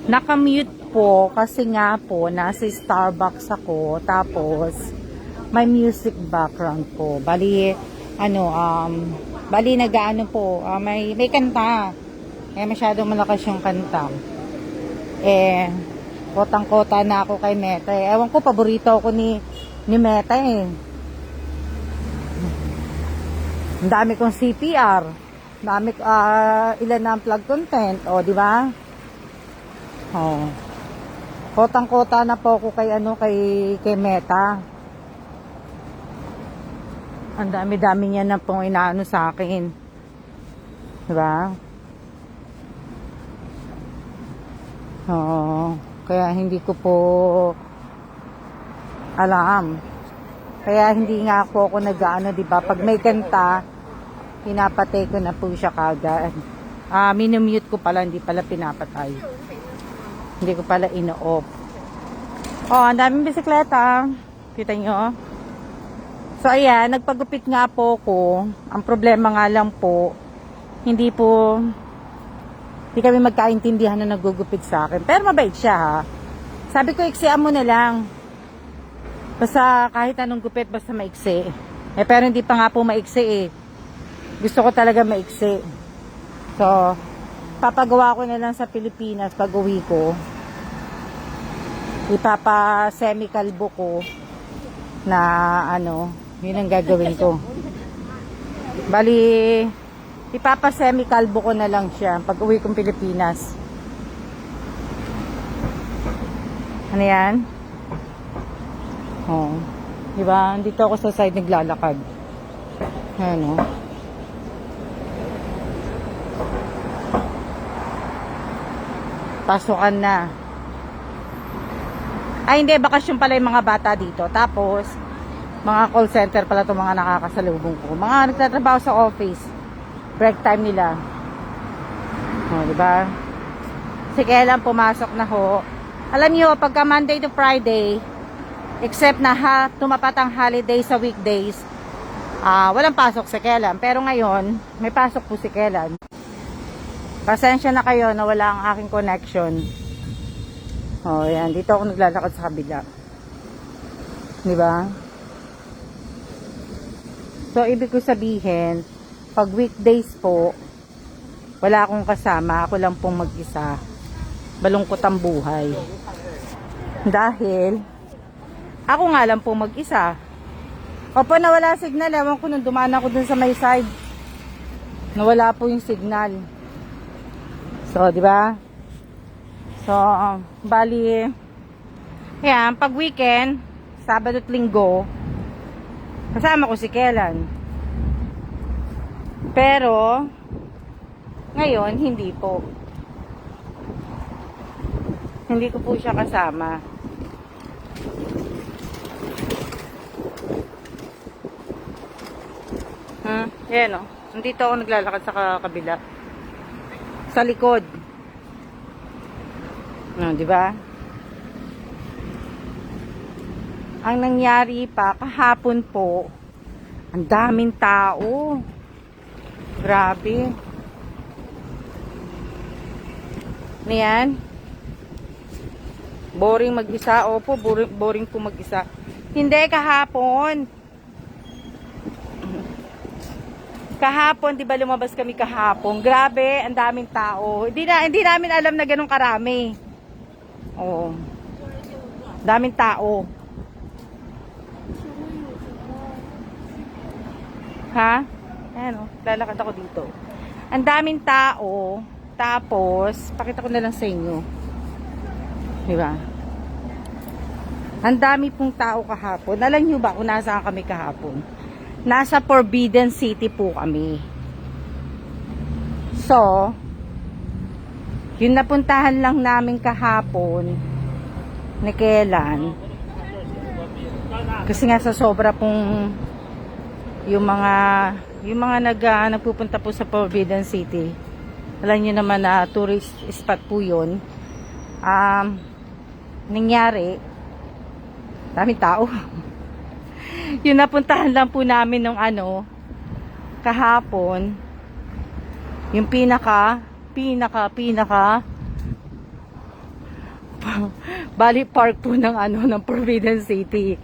Nakamute po kasi nga po nasa Starbucks ako, tapos may music background po. Bali bali nag-aano po, may kanta. Masyadong malakas yung kanta. Kotang-kota na ako kay Meta. Ewan ko, paborito ako ni Meta eh. Ang dami kong CPR. Dami, ilan na ang plug content. O, di ba? Oh. Kotang-kota na po ako kay kay Meta. Ang dami-dami niya na pong inaano sa akin. Di ba? Oo. Kaya hindi ko po alam. Kaya hindi nga ako nag-aano, di ba? Pag may kanta, pinapatay ko na po siya kagad. Minumute ko pala, hindi pala pinapatay. Hindi ko pala ino-off. Oh, ang daming bisikleta. Kita nyo? So, ayan, nagpagupit nga po ko. Ang problema nga lang po, hindi kami magkaintindihan na nagugupit sa akin. Pero mabait siya, ha. Sabi ko, iksian mo na lang. Basta kahit anong gupit, basta maiksi. Pero hindi pa nga po maiksi eh. Gusto ko talaga maiksi. So, papagawa ko na lang sa Pilipinas pag uwi ko. Ipapa-semi-kalbo ko na yun ang gagawin ko. Bali, ipapa-semi-kalbo ko na lang siya pag uwi kong Pilipinas. Ano yan? Oh. Diba? Dito ako sa side naglalakad. Ano? Pasukan na. Ay, hindi. Bakasyon pala yung mga bata dito. Tapos, mga call center pala itong mga nakakasalubong ko. Mga nagtatrabaho sa office. Break time nila. O, diba? Sige lang, pumasok na ho. Alam niyo, pagka Monday to Friday, except na tumapat ang holiday sa weekdays, walang pasok si Kelan. Pero ngayon, may pasok po si Kelan. Pasensya na kayo na wala ang aking connection. O, yan. Dito ako naglalakad sa kabila. Diba? So, ibig ko sabihin, pag weekdays po, wala akong kasama. Ako lang pong mag-isa. Balungkot ang buhay. Dahil, ako nga lang pong mag-isa. Opo, nawala signal. Ewan ko nung dumaan ako dun sa may side. Nawala po yung signal. So, di ba? So, bali, yan, pag weekend, Sabado at Linggo, kasama ko si Kelan. Pero, ngayon, hindi po. Hindi ko po siya kasama. Yan o. Nandito ako naglalakad sa kabila. Sa likod. No, di ba? Ang nangyari pa kahapon po, ang daming tao. Grabe. Niyan. Boring mag-isa. Opo, boring po mag-isa. Hindi, kahapon. Kahapon, di ba lumabas kami kahapon? Grabe, ang daming tao. Hindi namin alam na ganun karami. Oo. Daming tao. Ha? Ayan o, lalakad ako dito. Ang daming tao. Tapos, pakita ko na lang sa inyo. Diba? Ang dami pong tao kahapon. Alam nyo ba kung nasaan kami kahapon? Nasa Forbidden City po kami. So, yung napuntahan lang namin kahapon ni Kelan, kasi nga sa sobra pong yung mga nagpupunta po sa Forbidden City, alam nyo naman na tourist spot po yun. Nangyari, daming tao. Yung napuntahan lang po namin nung kahapon, yung pinaka Bali park po ng ng Forbidden City.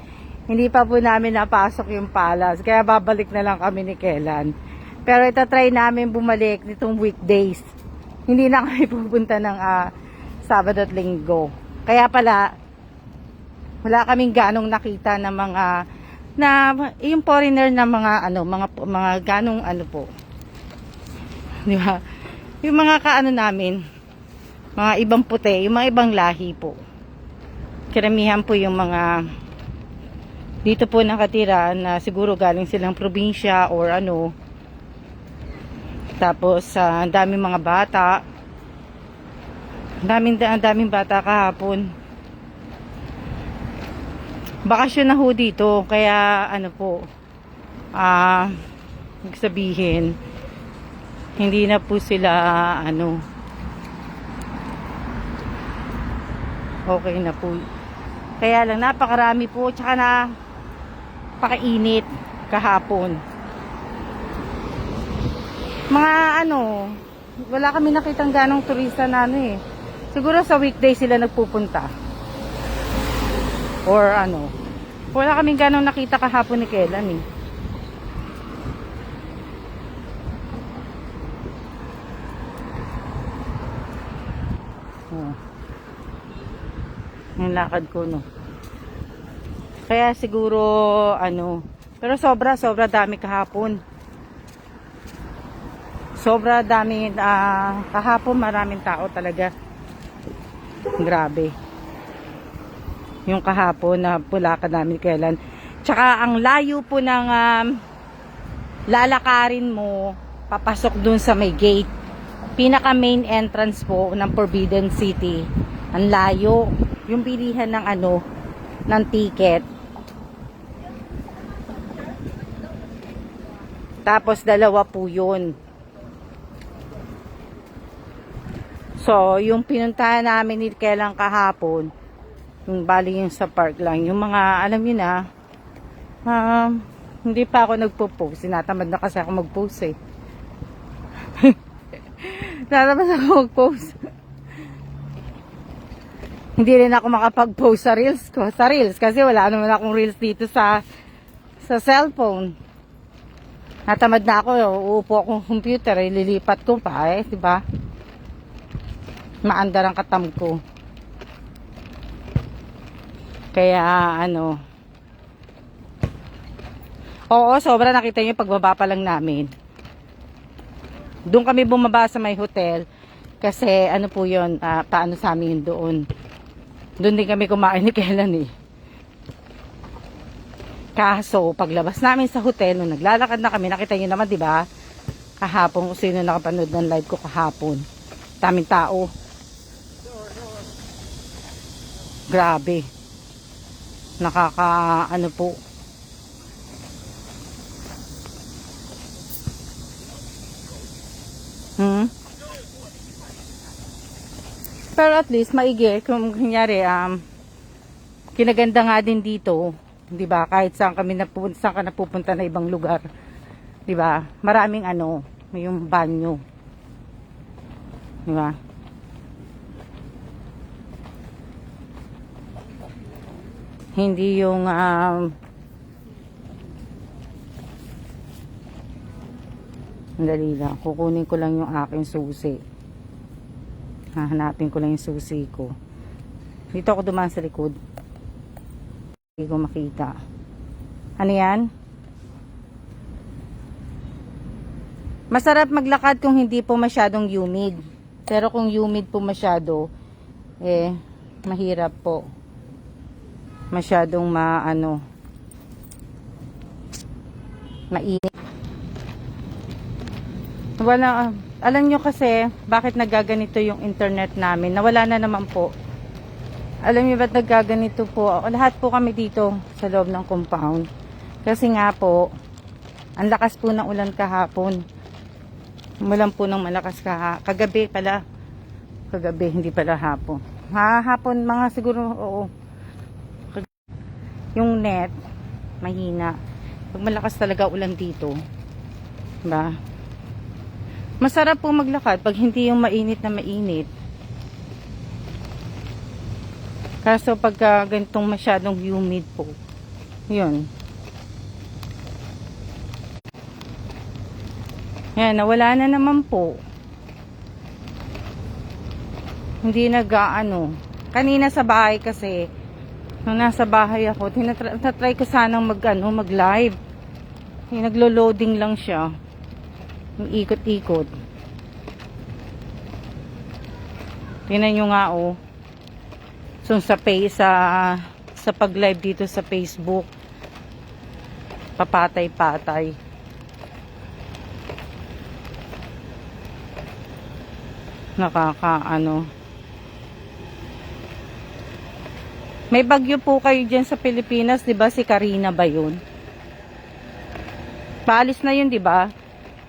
Hindi pa po namin napasok yung palace. Kaya babalik na lang kami ni Kellan. Pero itatry namin bumalik nitong weekdays. Hindi na kami pupunta ng Sabado at Linggo. Kaya pala, wala kaming ganong nakita ng mga yung foreigner na mga ganong po. Di ba? Yung mga namin, mga ibang puti, yung mga ibang lahi po. Karamihan po yung mga dito po nakatira na siguro galing silang probinsya or Tapos ang daming mga bata. Daming bata kahapon. Bakasyon na ho dito, kaya ibig sabihin hindi na po sila okay na po. Kaya lang napakarami po, tsaka na pakainit kahapon. Mga wala kami nakitang ganong turista na siguro sa weekday sila nagpupunta. Or wala kaming ganong nakita kahapon ni Kellan yung lakad ko kaya siguro pero sobra dami kahapon, sobra dami kahapon, maraming tao talaga, grabe yung kahapon na pulakan namin Kellan. Tsaka ang layo po ng lalakarin mo papasok dun sa may gate, pinaka main entrance po ng Forbidden City. Ang layo yung bilihan ng ng ticket. Tapos dalawa po yun. So yung pinuntahan namin ni Kellan kahapon, yung bali yung sa park lang, yung mga alam niyo na, hindi pa ako nagpo-post, sinatamad na kasi ako mag-post sinatamad ako mag-post. Hindi rin ako makapag-post sa reels ko, kasi wala naman akong reels dito sa cellphone. Natamad na ako, uupo akong computer, ililipat ko pa diba? Maandar ang katam ko. Kaya oo, sobra nakita niyo pagbaba pa lang namin. Doon kami bumaba sa may hotel kasi po yun, paano sa amin doon. Doon din kami kumain ni Kellan Kaso paglabas namin sa hotel, nung naglalakad na kami, nakita niyo naman 'di ba? Kahapon, kung sino nakapanood ng live ko kahapon. Daming tao. Grabe. Nakaka po. Pero at least maigi kung kunyari kinaganda nga din dito, 'di ba? Kahit saan kami saan ka napupunta na ibang lugar, 'di ba? Maraming yung banyo. 'Di ba? Hindi yung dali lang, kukunin ko lang yung aking susi. Hahanapin ko lang yung susi ko. Dito ako dumaan sa likod, hindi ko makita. Ano yan? Masarap maglakad kung hindi po masyadong humid, pero kung humid po masyado mahirap po. Masyadong mainit. Wala, alam nyo kasi bakit nagaganito yung internet namin? Nawala na naman po. Alam nyo ba't nagaganito po? Lahat po kami dito sa loob ng compound. Kasi nga po, ang lakas po ng ulan kahapon. Umulan po ng malakas kagabi pala. Kagabi, hindi pala hapon. Hapon mga siguro, oo. Yung net mahina. Pag malakas talaga ulan dito, diba? Masarap po maglakad pag hindi yung mainit na mainit. Kaso pagka ganitong masyadong humid po, yun. Yan, nawala na naman po. Hindi nag-aano. Kanina sa bahay kasi, nung nasa bahay ako, tinatry ko sanang mag-live. Naglo-loading lang siya. Yung ikot-ikot. Tingnan nyo nga oh. So sa pag-live dito sa Facebook, papatay-patay. Nakakaano. May bagyo po kayo dyan sa Pilipinas, 'di ba? Si Karina ba 'yun? Paalis na 'yun, 'di ba?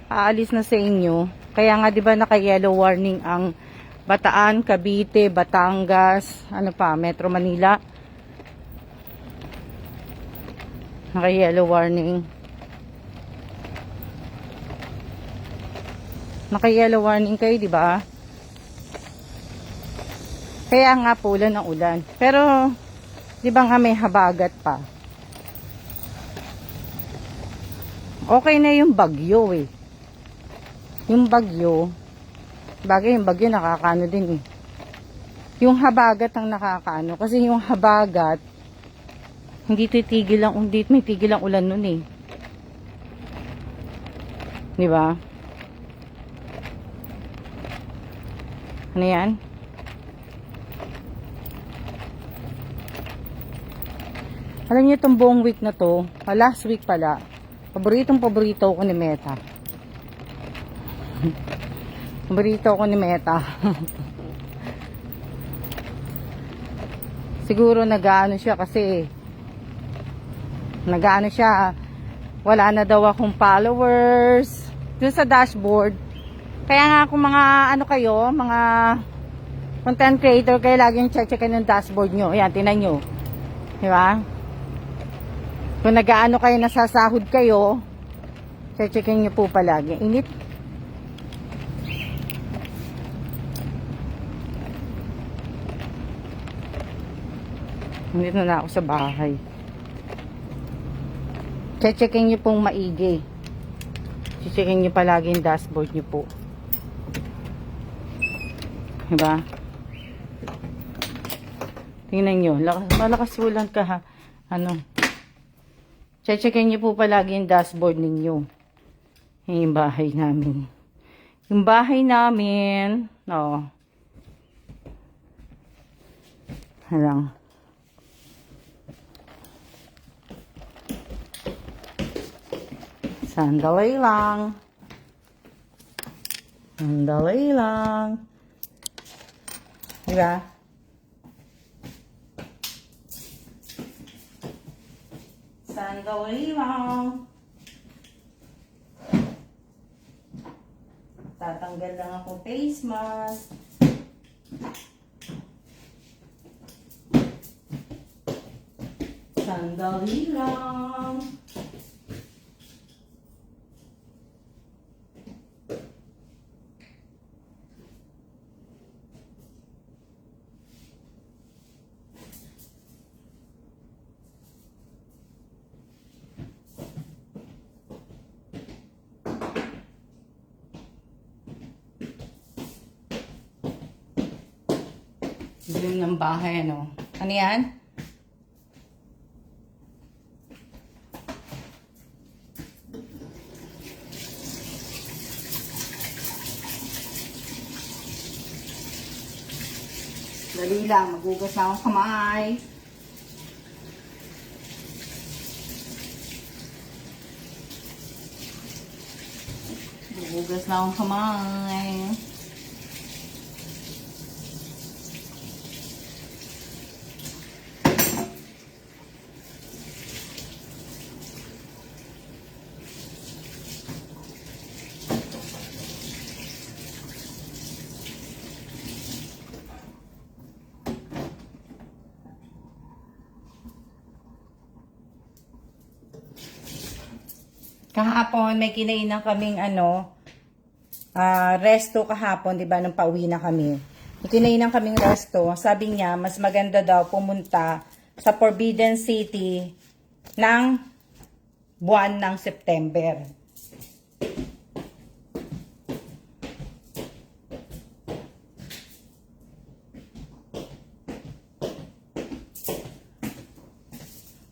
Aalis na sa inyo. Kaya nga 'di ba naka-yellow warning ang Bataan, Cavite, Batangas, ano pa, Metro Manila. Naka-yellow warning. Naka-yellow warning kayo, 'di ba? Kaya nga po ulan ang ulan. Pero, di ba nga may habagat pa? Okay na yung bagyo eh. Yung bagyo, bagay yung bagyo nakakaano din eh. Yung habagat ang nakakaano. Kasi yung habagat, hindi may tigil ang ulan nun eh. Di ba? Ano yan? Alam niyo itong buong week na to, last week pala, paborito ko ni Meta. Paborito ko ni Meta. Siguro nag-aano siya kasi, wala na daw akong followers dun sa dashboard. Kaya nga kung mga ano kayo, mga content creator, kayo laging check-checkin yung dashboard nyo. Ayan, tingnan nyo. Diba? Kung nag-aano kayo, nasasahod kayo, check-checkin nyo po palagi. Init. Nandito na ako sa bahay. Check-checkin nyo pong maigi. Check-checkin nyo palagi yung dashboard nyo po. Diba? Tingnan nyo. Malakas ulan ka ha. Ano? Check-checkin nyo po palagi yung dashboard ninyo. Yung bahay namin. Yung bahay namin, oh. Halang. Sandali lang. Sandali lang. Diba? Sandali lang. Tatanggal lang ako face mask. Sandali lang. Dilim ng bahay, ano? Ano yan? Dali lang, magugas na akong kamay. Magugas na akong kamay. Kahapon, may kinainan kaming resto kahapon, di ba, nung pauwi na kami. Itinainan kaming resto. Sabi niya, mas maganda daw pumunta sa Forbidden City ng buwan ng September.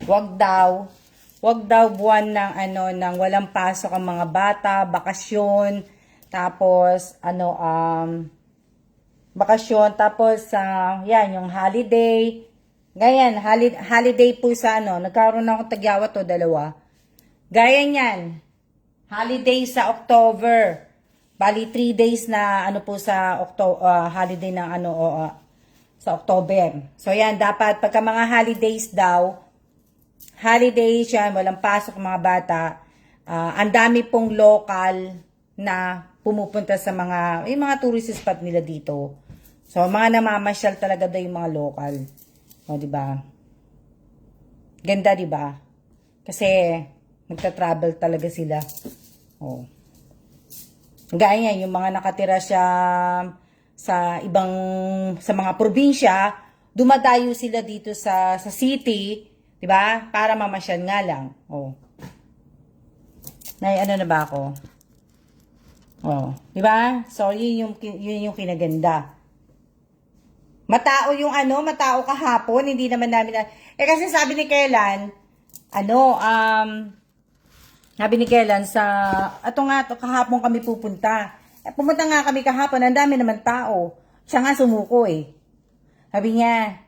Wag daw buwan ng ng walang pasok ang mga bata, bakasyon, tapos bakasyon, tapos yan yung holiday. Ganyan, holiday po sa nagkaroon ako tagyawa to, 2. Gaya niyan. Holiday sa October. Bali 3 days na po sa holiday ng sa October. So yan, dapat pagka mga holidays daw, holidays yan, walang pasok mga bata, ang dami pong local na pumupunta sa yung mga tourist spot nila dito. So, mga namamasyal talaga daw yung mga local. O, diba? Ganda, diba? Kasi, nagta-travel talaga sila. O. Gaya yan, yung mga nakatira siya sa mga probinsya, dumadayo sila dito sa city, diba? Para mamasyal nga lang. O. Na ba ako? O. Diba? So, yun yung kinaganda. Matao matao kahapon, hindi naman namin kasi sabi ni Kailan, sabi ni Kailan kahapon kami pupunta. Pumunta nga kami kahapon, ang dami naman tao. Siya nga sumuko eh. Sabi niya,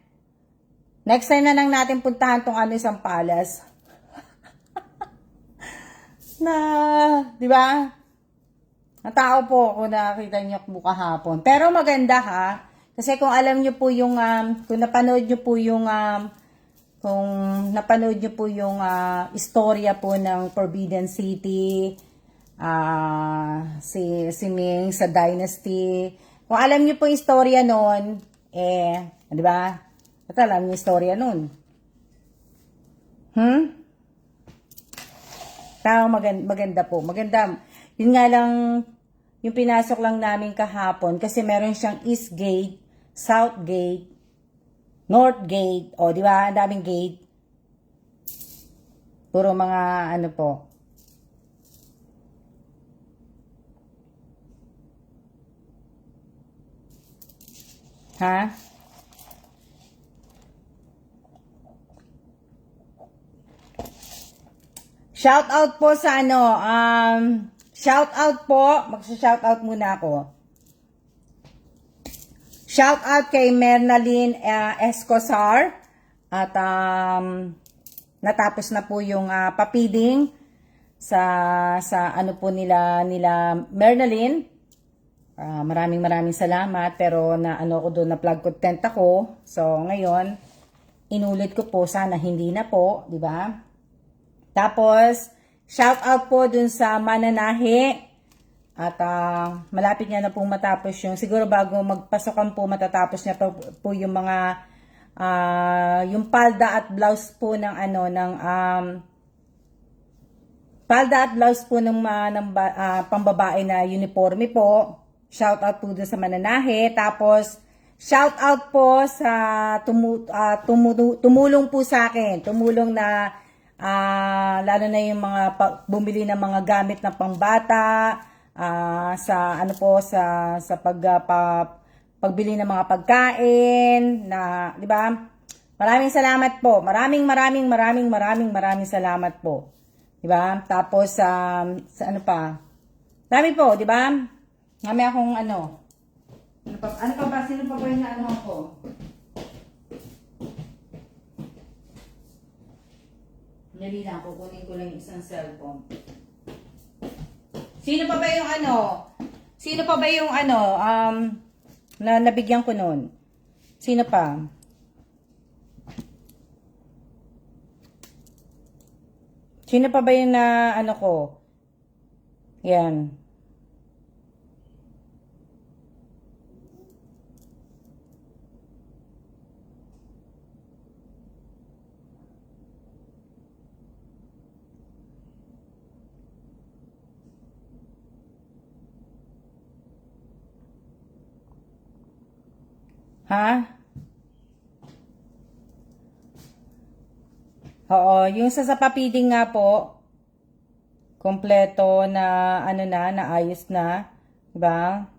next time na lang natin puntahan tong isang palace. Di ba? Ang tao po ako nakita niyo po kahapon. Pero maganda ha. Kasi kung alam niyo po yung kung napanood niyo po yung istorya po ng Forbidden City, si Ming sa Dynasty. Kung alam niyo po yung istorya noon, di ba? At alam niyo yung istorya noon. Tao maganda po. Maganda. Yun nga lang yung pinasok lang namin kahapon kasi meron siyang East Gate, South Gate, North Gate, di ba? Ang daming gate. Puro mga po. Ha? Shout out po sa shout out po, magsa-shout out muna ako. Shout out kay Mernaline Escosar at natapos na po yung papiding sa po nila Mernaline. Maraming salamat, pero ako doon na plug content ako. So ngayon inulit ko po, sana hindi na po, di ba? Tapos shout out po dun sa Mananahi. At malapit niya na pong matapos siguro bago magpasokan po matatapos niya po yung mga yung palda at blouse po ng palda at blouse po ng pambabae na uniforme po. Shout out po dun sa Mananahi. Tapos shout out po sa tumulong po sa akin. Tumulong na lalo na yung mga bumili ng mga gamit na pangbata, sa pagbili ng mga pagkain na, di ba? Maraming salamat po. Maraming salamat po. Di ba? Tapos sa pa? Dami po, di ba? Dami akong Ano pa ba? Sino pa ba yung ako? Dali lang, kukunin ko lang yung isang cellphone. Sino pa ba yung na nabigyan ko noon? Sino pa? Sino pa ba yung na ko? Yan. Ha? Oo, yung sa papiding nga po, kompleto na ano na, naayos na, 'di ba?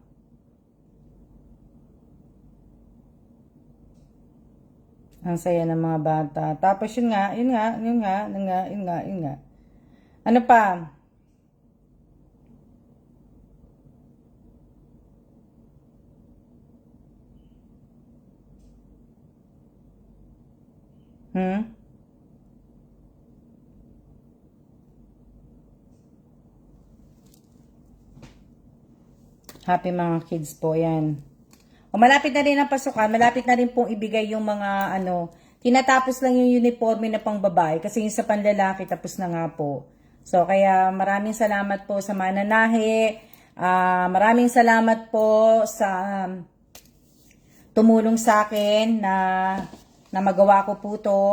Ang saya ng mga bata. Tapos yun nga. Ano pa? Hmm? Happy mga kids po, yan. O malapit na rin ang pasukan, malapit na rin pong ibigay yung mga ano, tinatapos lang yung uniforme na pang babae kasi yung sa panlalaki tapos na nga po. So kaya maraming salamat po sa mananahe, maraming salamat po sa tumulong sa akin na magawa ko po to.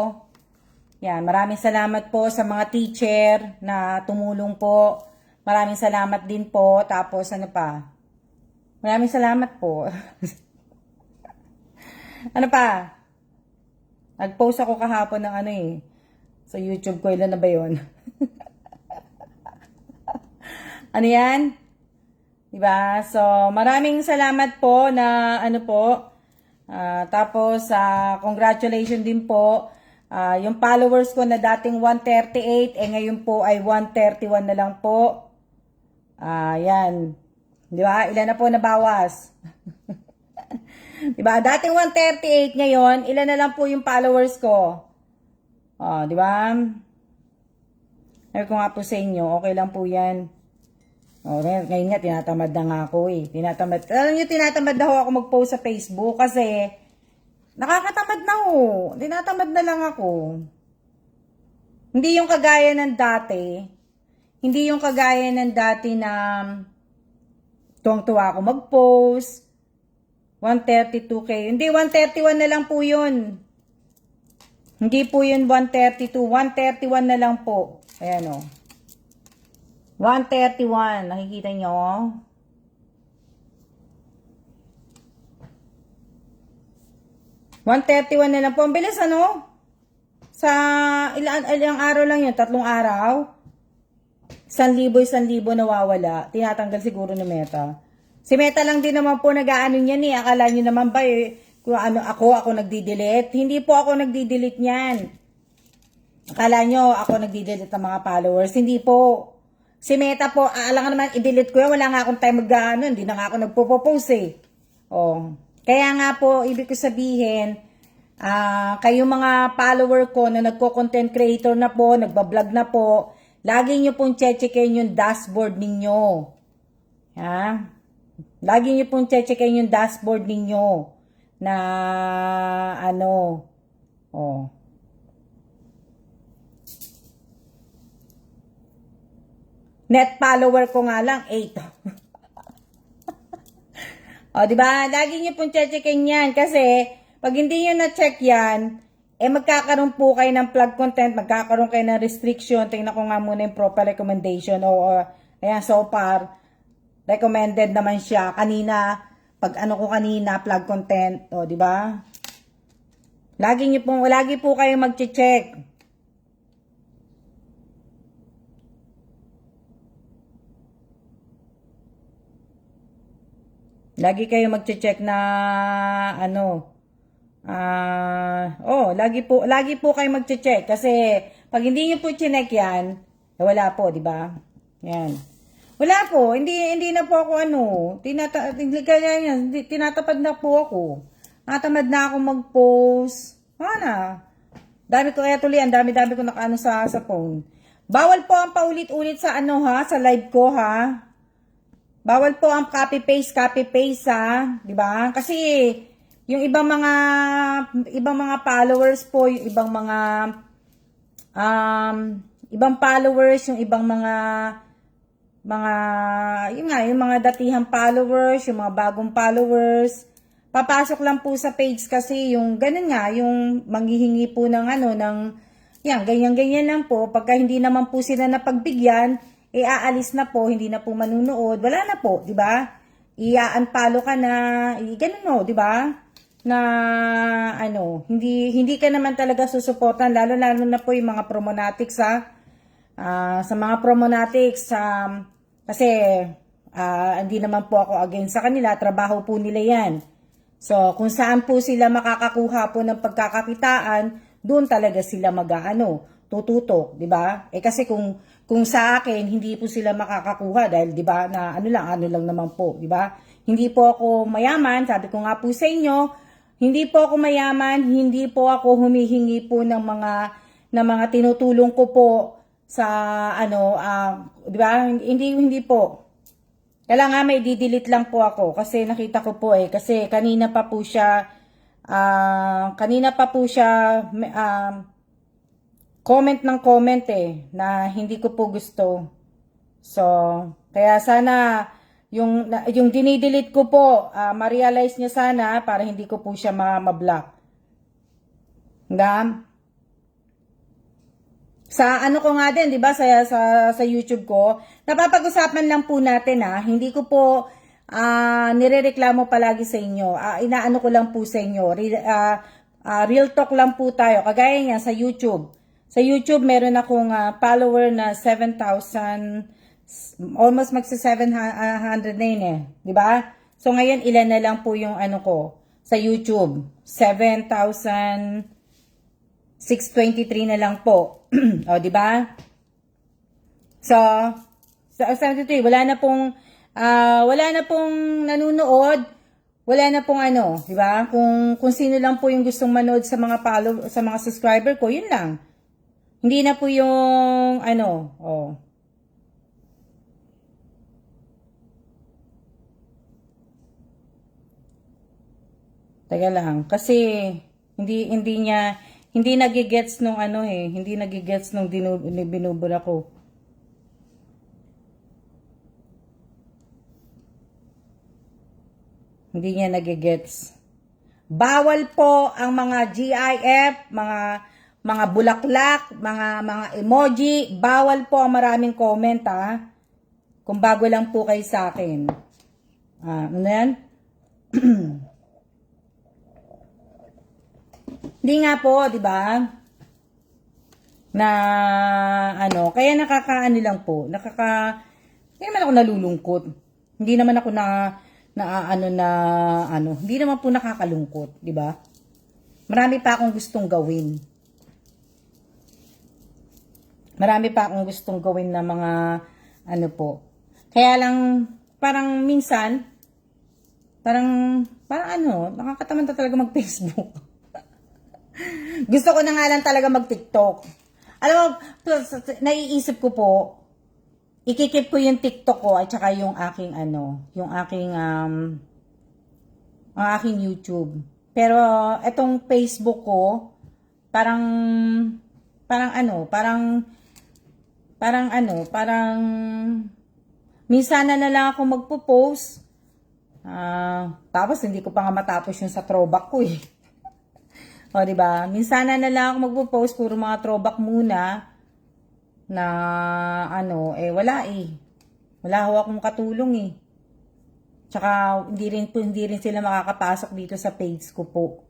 Yan, maraming salamat po sa mga teacher na tumulong po. Maraming salamat din po. Tapos ano pa? Maraming salamat po. Ano pa? Nag-post ako kahapon ng ano sa YouTube ko. Ilan na ba yun? Ano yan? Diba? So, maraming salamat po na ano po. Tapos, congratulations din po. Yung followers ko na dating 138, ngayon po ay 131 na lang po. Yan. Diba? Ilan na po nabawas? Diba? Dating 138 ngayon, ilan na lang po yung followers ko? Diba? Sabi ko nga po sa inyo, okay lang po yan. Ngayon nga, tinatamad na nga ako Tinatamad. Alam nyo, tinatamad na ako mag-post sa Facebook kasi nakakatamad na ako. Tinatamad na lang ako. Hindi yung kagaya ng dati. Hindi yung kagaya ng dati na tuwang-tuwa ako mag-post. 132K. Hindi, 131 na lang po yun. Hindi po yun 132. 131 na lang po. Ayan 131. Nakikita nyo? $131 na lang po. Ang bilis ano? Sa ilang araw lang yun? 3 araw? 1,000 nawawala. Tinatanggal siguro ni Meta. Si Meta lang din naman po nag-aano niyan Akala niyo naman ba kung ano ako nagdi-delete? Hindi po ako nagdi-delete niyan. Akala niyo ako nagdi-delete ng mga followers? Hindi po. Si Meta po, alam naman i-delete ko yan. Wala nga akong time mag-ano. Hindi na nga ako nagpo-post Kaya nga po, ibig ko sabihin, kayo mga follower ko na nagko-content creator na po, nagbablog na po, lagi nyo pong checkin yung dashboard ninyo. Ha? Lagi nyo pong checkin yung dashboard ninyo na net follower ko nga lang 8. Di ba? Lagi niyo pong checkin yan kasi pag hindi niyo na-check yan, magkakaroon po kayo ng plug content, magkakaroon kayo ng restriction. Tingnan ko nga muna yung proper recommendation. Ayan, so far, recommended naman siya. Kanina, pag ano ko kanina, plug content. Di ba? Lagi po kayo mag-check. Lagi kayo mag-check na lagi po kayo mag-check kasi pag hindi niyo po chinek yan, wala po, di ba? Yan. Wala po, hindi na po ako tinatapad na po ako. Natamad na ako mag-post. Dami ko ang dami ko nakaano sa phone. Bawal po ang paulit-ulit sa sa live ko Bawal po ang copy-paste di ba? Kasi yung ibang mga followers po, yung ibang followers, yung ibang yung mga datihang followers, yung mga bagong followers, papasok lang po sa page kasi yung ganun nga, yung manghihingi po ng ganyan-ganyan lang po. Pagka hindi naman po sila napagbigyan, aalis na po, hindi na po manunood, wala na po, di ba? I-unfollow ka na, ganun di ba? na hindi ka naman talaga susuportan, lalo na po yung mga promonatics ha. Sa mga promonatics, kasi hindi naman po ako against sa kanila, trabaho po nila yan. So, kung saan po sila makakakuha po ng pagkakakitaan, doon talaga sila tututok, di ba? Kasi kung sa akin hindi po sila makakakuha dahil di ba na ano lang naman po, di ba? Hindi po ako mayaman, sabi ko nga po sa inyo, hindi po ako mayaman, hindi po ako humihingi po ng mga tinutulong ko po sa di ba? Hindi po. Kailangan may didelete lang po ako kasi nakita ko po kasi kanina pa po siya comment ng comment na hindi ko po gusto. So, kaya sana yung dinidelete ko po, ma-realize niya sana para hindi ko po siya ma-block. Sa ano ko nga din, 'di ba, sa YouTube ko, napapag-usapan lang po natin hindi ko po nirereklamo palagi sa inyo. Inaano ko lang po sa inyo. Real talk lang po tayo. Kagaya niya sa YouTube. Sa YouTube meron akong follower na 7,000, almost magsa 700 na yun 'di ba? So ngayon ilan na lang po yung ano ko sa YouTube? 7,623 na lang po. O, di ba? So, sa 73, wala na pong nanunood, wala na pong di ba? Kung sino lang po yung gustong manood sa mga sa mga subscriber ko, yun lang. Hindi na po yung Teka lang, kasi hindi nagigets nung hindi nagigets nung binubura ko. Hindi niya nagigets. Bawal po ang mga GIF, mga bulaklak, mga emoji, bawal po ang maraming comment kung bago lang po kayo sa akin. Ano yan? Hindi nga po, 'di ba? Na kaya nakakaano lang po, hindi naman ako nalulungkot. Hindi naman ako hindi naman po nakakalungkot, 'di ba? Marami pa akong gustong gawin. Marami pa akong gustong gawin na mga po. Kaya lang parang minsan nakakatamad talaga mag-Facebook. Gusto ko na nga lang talaga mag-TikTok. Alam mo, naiisip ko po, ikikip ko yung TikTok ko at saka yung aking ang aking YouTube. Pero etong Facebook ko, parang minsan na lang ako magpo-post. Tapos hindi ko pa nga matapos yung sa throwback ko O, diba? Minsan na lang ako magpo-post, puro mga throwback muna na wala Wala ho akong katulong Tsaka hindi rin sila makakapasok dito sa page ko po.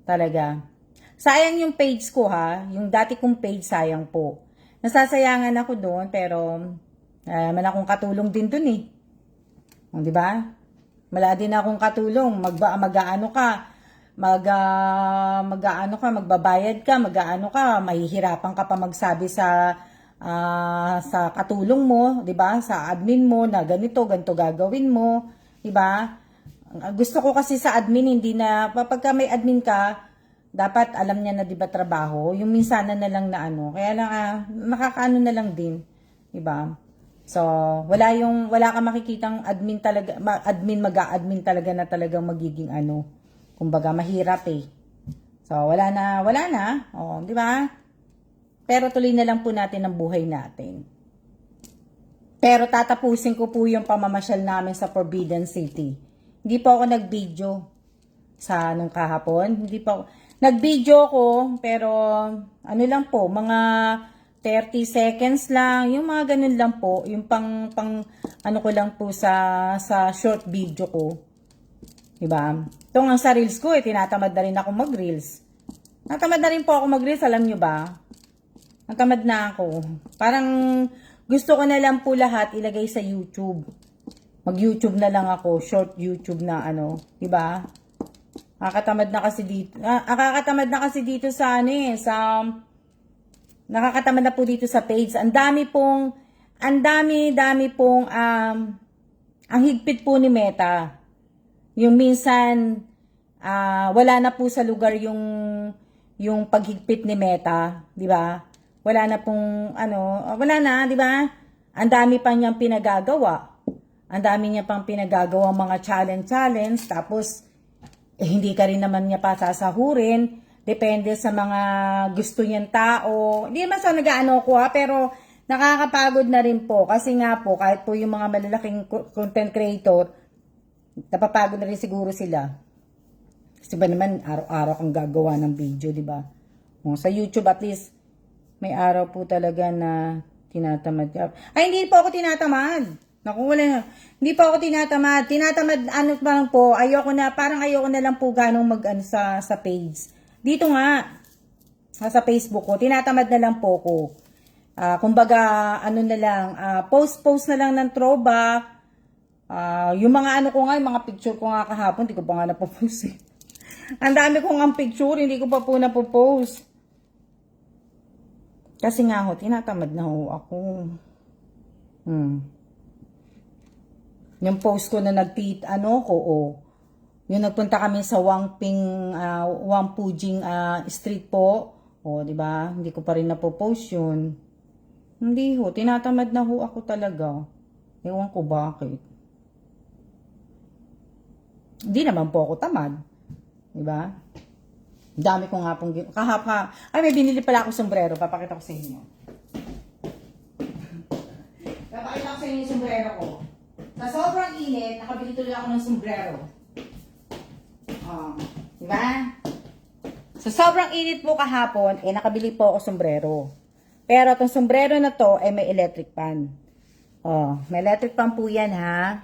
Talaga. Sayang yung page ko yung dati kong page sayang po. Nasasayangan ako doon pero wala akong katulong din doon O, diba? Wala din akong katulong, magbabayad ka, mahihirapan ka pa magsabi sa katulong mo, 'di ba? Sa admin mo na ganito gagawin mo, 'di ba? Gusto ko kasi sa admin hindi na pagka may admin ka, dapat alam niya na 'di ba trabaho, yung minsan na lang na Kaya lang nakakaano na lang din, 'di ba? So, wala kang makikitang admin talaga, mag-a-admin talaga na talagang magiging kumbaga mahirap So, wala na. O, di ba? Pero tuloy na lang po natin ang buhay natin. Pero tatapusin ko po yung pamamasyal namin sa Forbidden City. Hindi po ako nag-video sa nung kahapon. Hindi po nag-video ko, pero lang po, mga 30 seconds lang, yung mga ganun lang po, yung pang ko lang po sa short video ko. Diba? Ito nga sa reels ko, tinatamad na rin ako mag-reels. Natamad na rin po ako mag-reels, alam nyo ba? Natamad na ako. Parang gusto ko na lang po lahat ilagay sa YouTube. Mag-YouTube na lang ako, short YouTube na ano, 'di ba? Nakakatamad na kasi dito. Nakakatamad na kasi dito sa nakakatamad na po dito sa page. Ang dami pong ang higpit po ni Meta. Yung minsan wala na po sa lugar yung paghigpit ni Meta, 'di ba? Wala na pong wala na, 'di ba? Ang dami pa niyang pinagagawa. Ang dami niya pang pinagagawa mga challenge, tapos hindi ka rin naman niya pa sasahurin. Depende sa mga gusto niyang tao. Hindi naman sa nag-aano ko pero nakakapagod na rin po. Kasi nga po, kahit po yung mga malalaking content creator, napapagod na rin siguro sila. Kasi ba naman, araw-araw kang gagawa ng video, di ba? Sa YouTube at least, may araw po talaga na tinatamad ka. Ay, hindi po ako tinatamad. Naku, wala. Hindi po ako tinatamad. Tinatamad, parang ayoko na lang po ganong sa page. Dito nga, sa Facebook ko, tinatamad na lang po ko. Kumbaga, post na lang ng throwback. Yung mga yung mga picture ko nga kahapon, hindi ko pa nga napopost eh. Ang dami kong ang picture, hindi ko pa po napopost. Kasi nga tinatamad na ako. Yung post ko na yung nagpunta kami sa Wangpujing street po. Di ba? Hindi ko pa rin napopost yun. Hindi tinatamad na ako talaga. Ewan ko bakit. Hindi naman po ako tamad. Di ba? Dami ko nga pong may binili pala ako sombrero. Papakita ko sa inyo. Papakita ko sa inyo yung sombrero ko. Sa sobrang init, nakabili tuloy ako ng sombrero. Diba? Sa sobrang init po kahapon, nakabili po ako sombrero. Pero itong sombrero na to, may electric fan. May electric fan po yan, ha?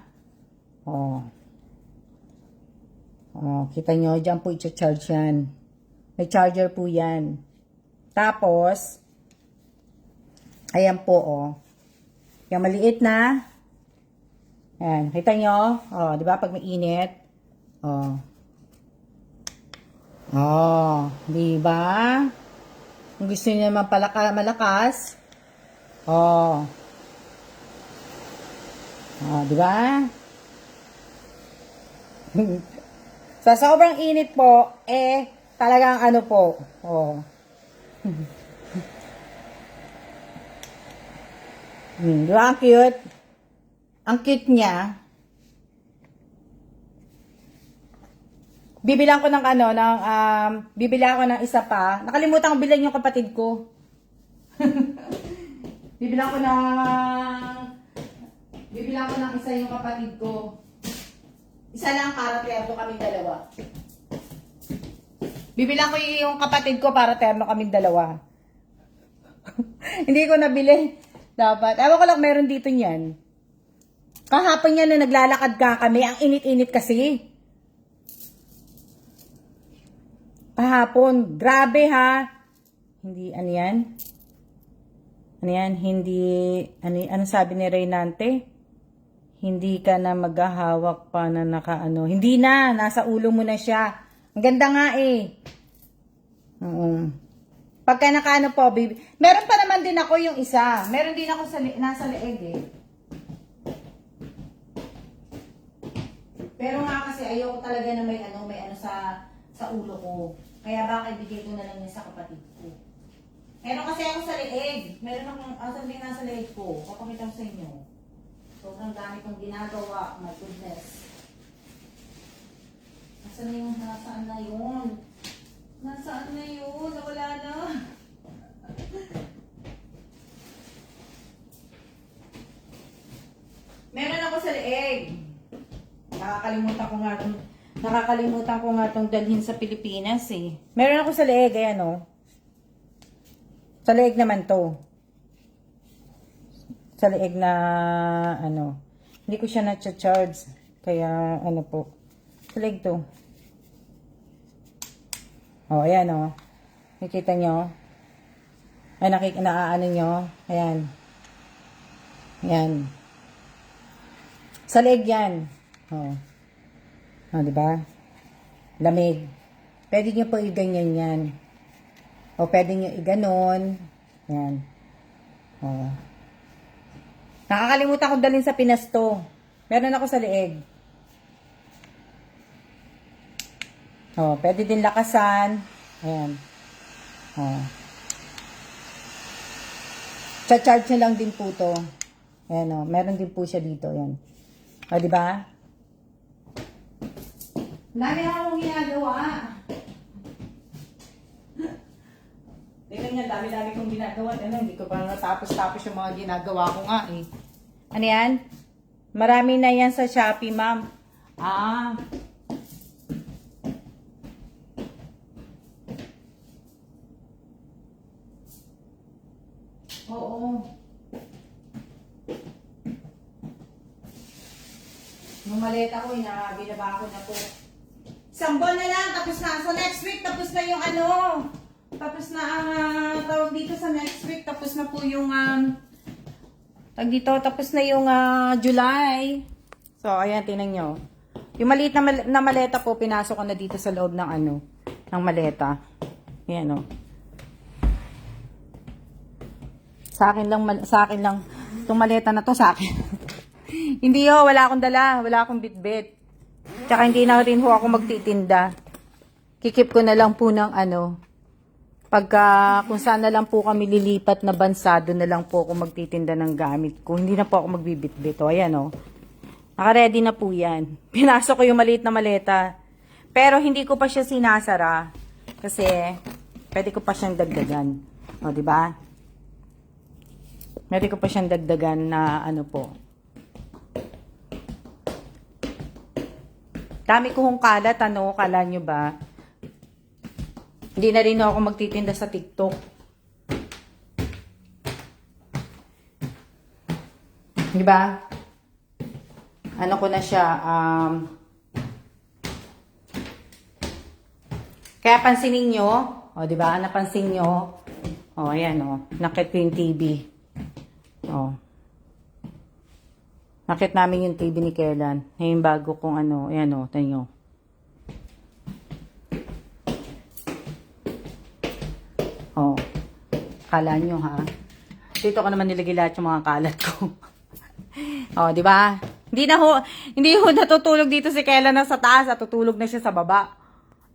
Kita nyo, dyan po i-charge yan. May charger po yan. Tapos, ayan po, yung maliit na, ayan, kita nyo? Di ba pag mainit? Di ba? Kung gusto niyo naman malakas. Di ba? Sa sobrang init po, talagang po. Di ba? Ang cute. Ang cute niya. Bibilang ko bibilang ko ng isa pa. Nakalimutan ko bilhin yung kapatid ko. bibilang ko ng isa yung kapatid ko. Isa lang para terno kaming dalawa. Bibilang ko yung kapatid ko para terno kaming dalawa. Hindi ko nabili. Dapat. Ewan ko lang meron dito niyan. Kahapon yan na naglalakad kami. Ang init-init kasi. Kahapon. Grabe ha. Hindi, yan? Ano sabi ni Reynante? Hindi ka na maghahawak pa na Hindi na. Nasa ulo mo na siya. Ang ganda nga Pagka po, baby. Meron pa naman din ako yung isa. Meron din ako nasa leeg Pero nga kasi ayoko talaga na may sa ulo ko. Kaya baka ibigay ko na lang yan sa kapatid ko. Meron kasi ako sa leeg. Meron akong asan din nasa leeg ko. Papakita ko sa inyo. Sobrang dami kong ginagawa. My goodness. Nasaan na yun? Nawala na. Meron ako sa leeg. Nakakalimutan ko nga itong dalhin sa Pilipinas Meron ako sa leeg, ayan Sa leeg naman to. Sa leeg na, hindi ko siya na-charge. Kaya, po. Sa leg to. Oh, ayan oh. Nakikita nyo? Ay, naaano nyo? Ayan. Ayan. Sa leg yan. Oh. Oh, diba? Lamig. Pwede nyo po i-ganyan yan. O pwede nyo i-ganon. Ayan. Oh. Nakakalimutan ko dalhin sa Pinas to. Meron ako sa leeg. Oh, pwede din lakasan. Ayan. Oh. Cha-charge nyo lang din po to. Ayan oh, meron din po siya dito. Ayan. O, diba? Dami akong ginagawa. Tingnan niya, dami-dami kong ginagawa. Ano, hindi ko pa natapos-tapos yung mga ginagawa ko nga eh. Ano yan? Marami na yan sa Shopee, ma'am. Ah. Oo. Yung maleta ko, binaba ko na po. Isang buwan na lang, tapos na. So next week, tapos na yung ano. Tapos na ang tawag dito sa next week. Tapos na po yung tawag dito, tapos na yung July. So, ayan, tingnan nyo. Yung maliit na maleta po, pinasok ko na dito sa loob ng ano, ng maleta. Ayan o. Sa akin lang, itong maleta na to sa akin. Hindi ho, wala akong dala, wala akong bitbit. Tsaka hindi na rin ho ako magtitinda. Kikip ko na lang po ng ano, pagka kung saan na lang po kami lilipat na bansa, doon na lang po ako magtitinda ng gamit ko. Hindi na po ako magbibitbit. O, ayan o. Naka-ready na po yan. Pinasok ko yung maliit na maleta. Pero hindi ko pa siya sinasara. Kasi, pwede ko pa siyang dagdagan. O, diba? Pwede ko pa siyang dagdagan na ano po. Dami ko hong kalat, ano, kala nyo ba? Hindi na rin ako magtitinda sa TikTok. Diba? Ano ko na siya, kaya pansinin nyo, o diba, napansin nyo, o ayan o, nakit ko yung TV. O. Nakit namin yung TV ni Kellan. Yung bago kong ano, ayan o, tayo. O. Kala nyo ha. Dito ko naman nilagay lahat yung mga kalat ko. O, di ba? Hindi ho natutulog dito si Kellan na sa taas at tutulog na siya sa baba.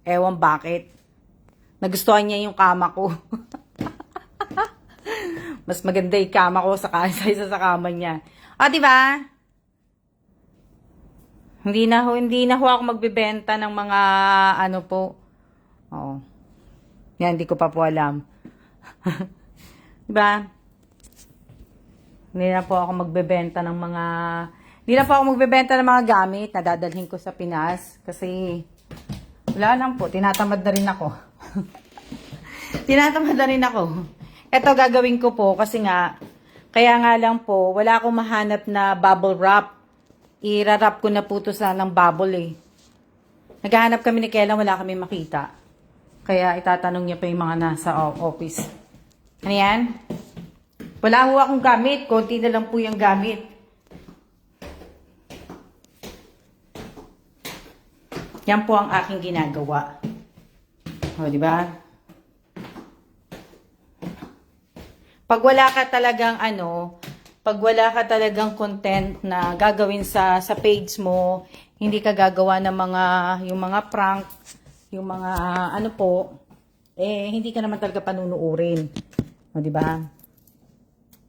Ewan bakit. Nagustuhan niya yung kama ko. Mas maganda yung kama ko sa isa sa kama niya. O, di ba? Hindi na ho ako magbebenta ng mga ano po. Oo. Yan, hindi ko pa po alam. Diba? Hindi na po ako magbebenta ng mga gamit na dadalhin ko sa Pinas. Kasi, wala lang po. Tinatamad na rin ako. Tinatamad na rin ako. Ito gagawin ko po kasi nga, kaya nga lang po, wala akong mahanap na bubble wrap. I-wrap ko na po ito sa ng bubble eh. Naghahanap kami ni Kellan, wala kami makita. Kaya itatanong niya pa yung mga nasa office. Ano yan? Wala ho akong gamit. Konti na lang po yung gamit. Yan po ang aking ginagawa. O, di ba? Pag wala ka talagang content na gagawin sa page mo, hindi ka gagawa ng yung mga prank, yung mga ano po, hindi ka naman talaga panunuurin. O, di ba?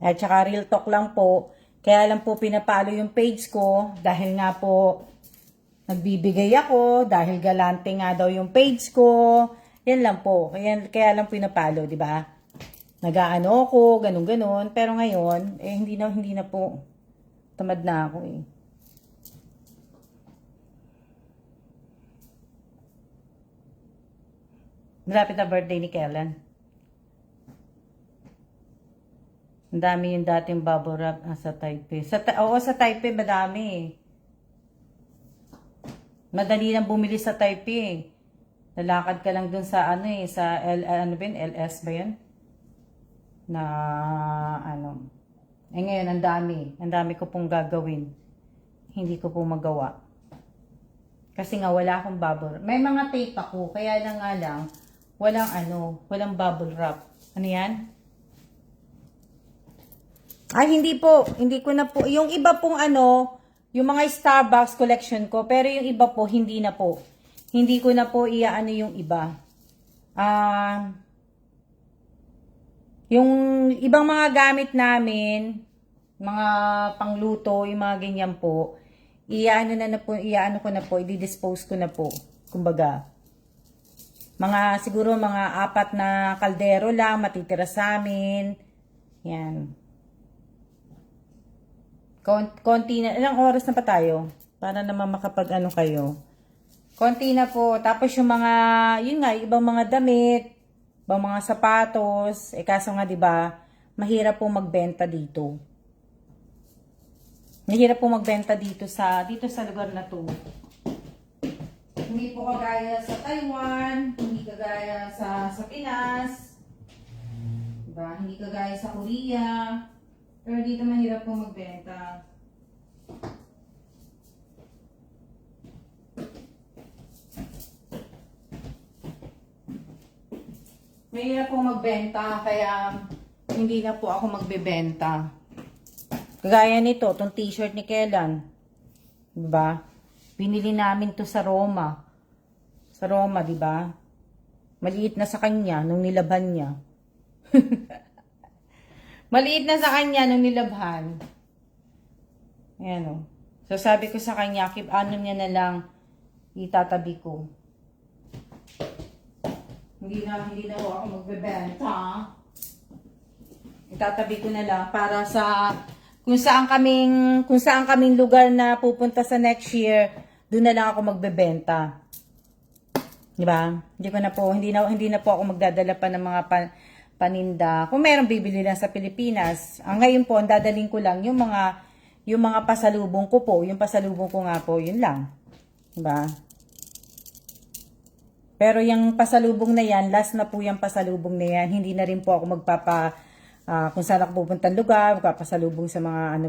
At saka real talk lang po. Kaya lang po pinapalo yung page ko dahil nga po nagbibigay ako, dahil galante nga daw yung page ko. Yan lang po. Kaya lang pinapalo, di ba? Nag-aano ako, ganun-ganun. Pero ngayon, hindi na po. Tamad na ako eh. Malapit na birthday ni Kellan. Ang dami yung dating bubble wrap sa Taipei. Oo, sa Taipei madami eh. Madali lang bumili sa Taipei eh. Lalakad ka lang dun sa ano eh, sa ano ba yun? LS ba yun? Na ano. Eh ngayon, ang dami. Ang dami ko pong gagawin. Hindi ko po magawa. Kasi nga wala akong bubble. May mga tape ako, kaya lang nga lang, walang ano, walang bubble wrap. Ano yan? Ay, hindi po. Hindi ko na po. Yung iba pong ano, yung mga Starbucks collection ko, pero yung iba po, hindi na po. Hindi ko na po iaano yung iba. Yung ibang mga gamit namin, mga pangluto, yung mga ganyan po, iyaano ko na po, i-dispose ko na po. Kumbaga, siguro mga 4 na kaldero lang, matitira sa amin. Yan. Konti na, ilang oras na pa tayo? Para naman makapag ano kayo. Konti na po. Tapos yung mga, yun nga, ibang mga damit, ibang mga sapatos, kaso nga 'di ba, mahirap po magbenta dito. Mahirap po magbenta dito sa lugar na 'to. Hindi po kagaya sa Taiwan, hindi kagaya sa Pinas. 'Di ba? Hindi kagaya sa Korea. Pero dito mahirap po magbenta. Mahirap po magbenta, kaya hindi na po ako magbebenta. Kagaya nito, itong t-shirt ni Kellan. Diba? Binili namin to sa Roma. Sa Roma, diba? Maliit na sa kanya nung nilabhan niya. Maliit na sa kanya nung nilabhan. Ayan o. So sabi ko sa kanya, ano niya na lang itatabi ko. Hindi na ho ako magbebenta. Itatabi ko na lang para sa kung saan kaming lugar na pupunta sa next year, doon na lang ako magbebenta. 'Di ba? Hindi na po ako magdadala pa ng mga paninda. Kung mayroong bibili lang sa Pilipinas, ang ngayon po ang dadaling ko lang yung mga pasalubong ko po, yung pasalubong ko nga po, yun lang. 'Di ba? Pero yung pasalubong na yan, last na po yung pasalubong na yan. Hindi na rin po ako kung saan ako pupuntang lugar, magpapasalubong sa mga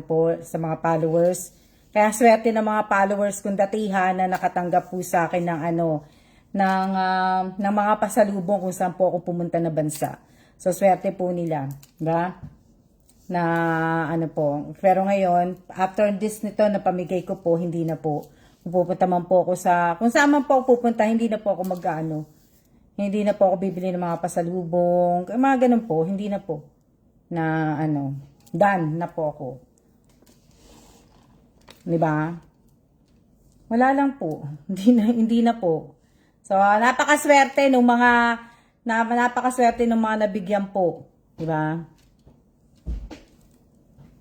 sa mga followers. Kaya swerte ng mga followers kong datihan na nakatanggap po sa akin ng mga pasalubong kung saan po ako pumunta na bansa. So swerte po nila, diba? Na po. Pero ngayon, after this nito na pamigay ko po, hindi na po. Kung pupunta man po ako kung saan man po ako pupunta, hindi na po ako hindi na po ako bibili ng mga pasalubong, mga ganun po, hindi na po. Na done na po ako. Diba? Wala lang po. Hindi na po. So, napakaswerte ng mga nabigyan po. Diba?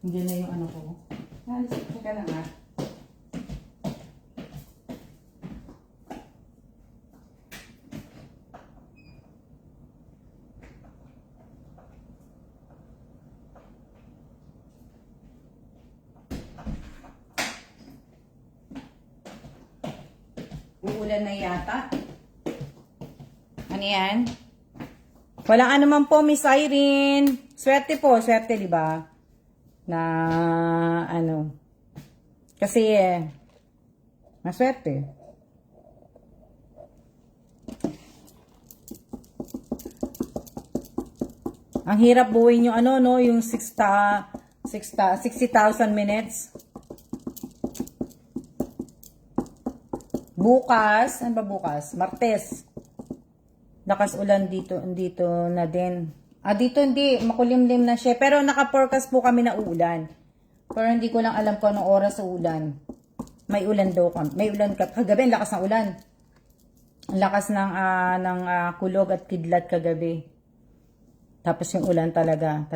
Hindi na yung ano ko. Teka lang ha. Uulan na yata. Ano yan? Walang ano man po, Miss Irene. Swerte po, swerte, di ba? Na, kasi, maswerte. Ang hirap buuin yung yung 60,000 minutes. Bukas, ano ba bukas? Martes. Lakas ulan dito na din. Dito hindi, makulimlim na siya. Pero naka-forecast po kami na ulan. Pero hindi ko lang alam kung anong oras ulan. May ulan daw kami. May ulan kagabi, ang lakas ng ulan. Ang lakas ng kulog at kidlat kagabi. Tapos yung ulan talagang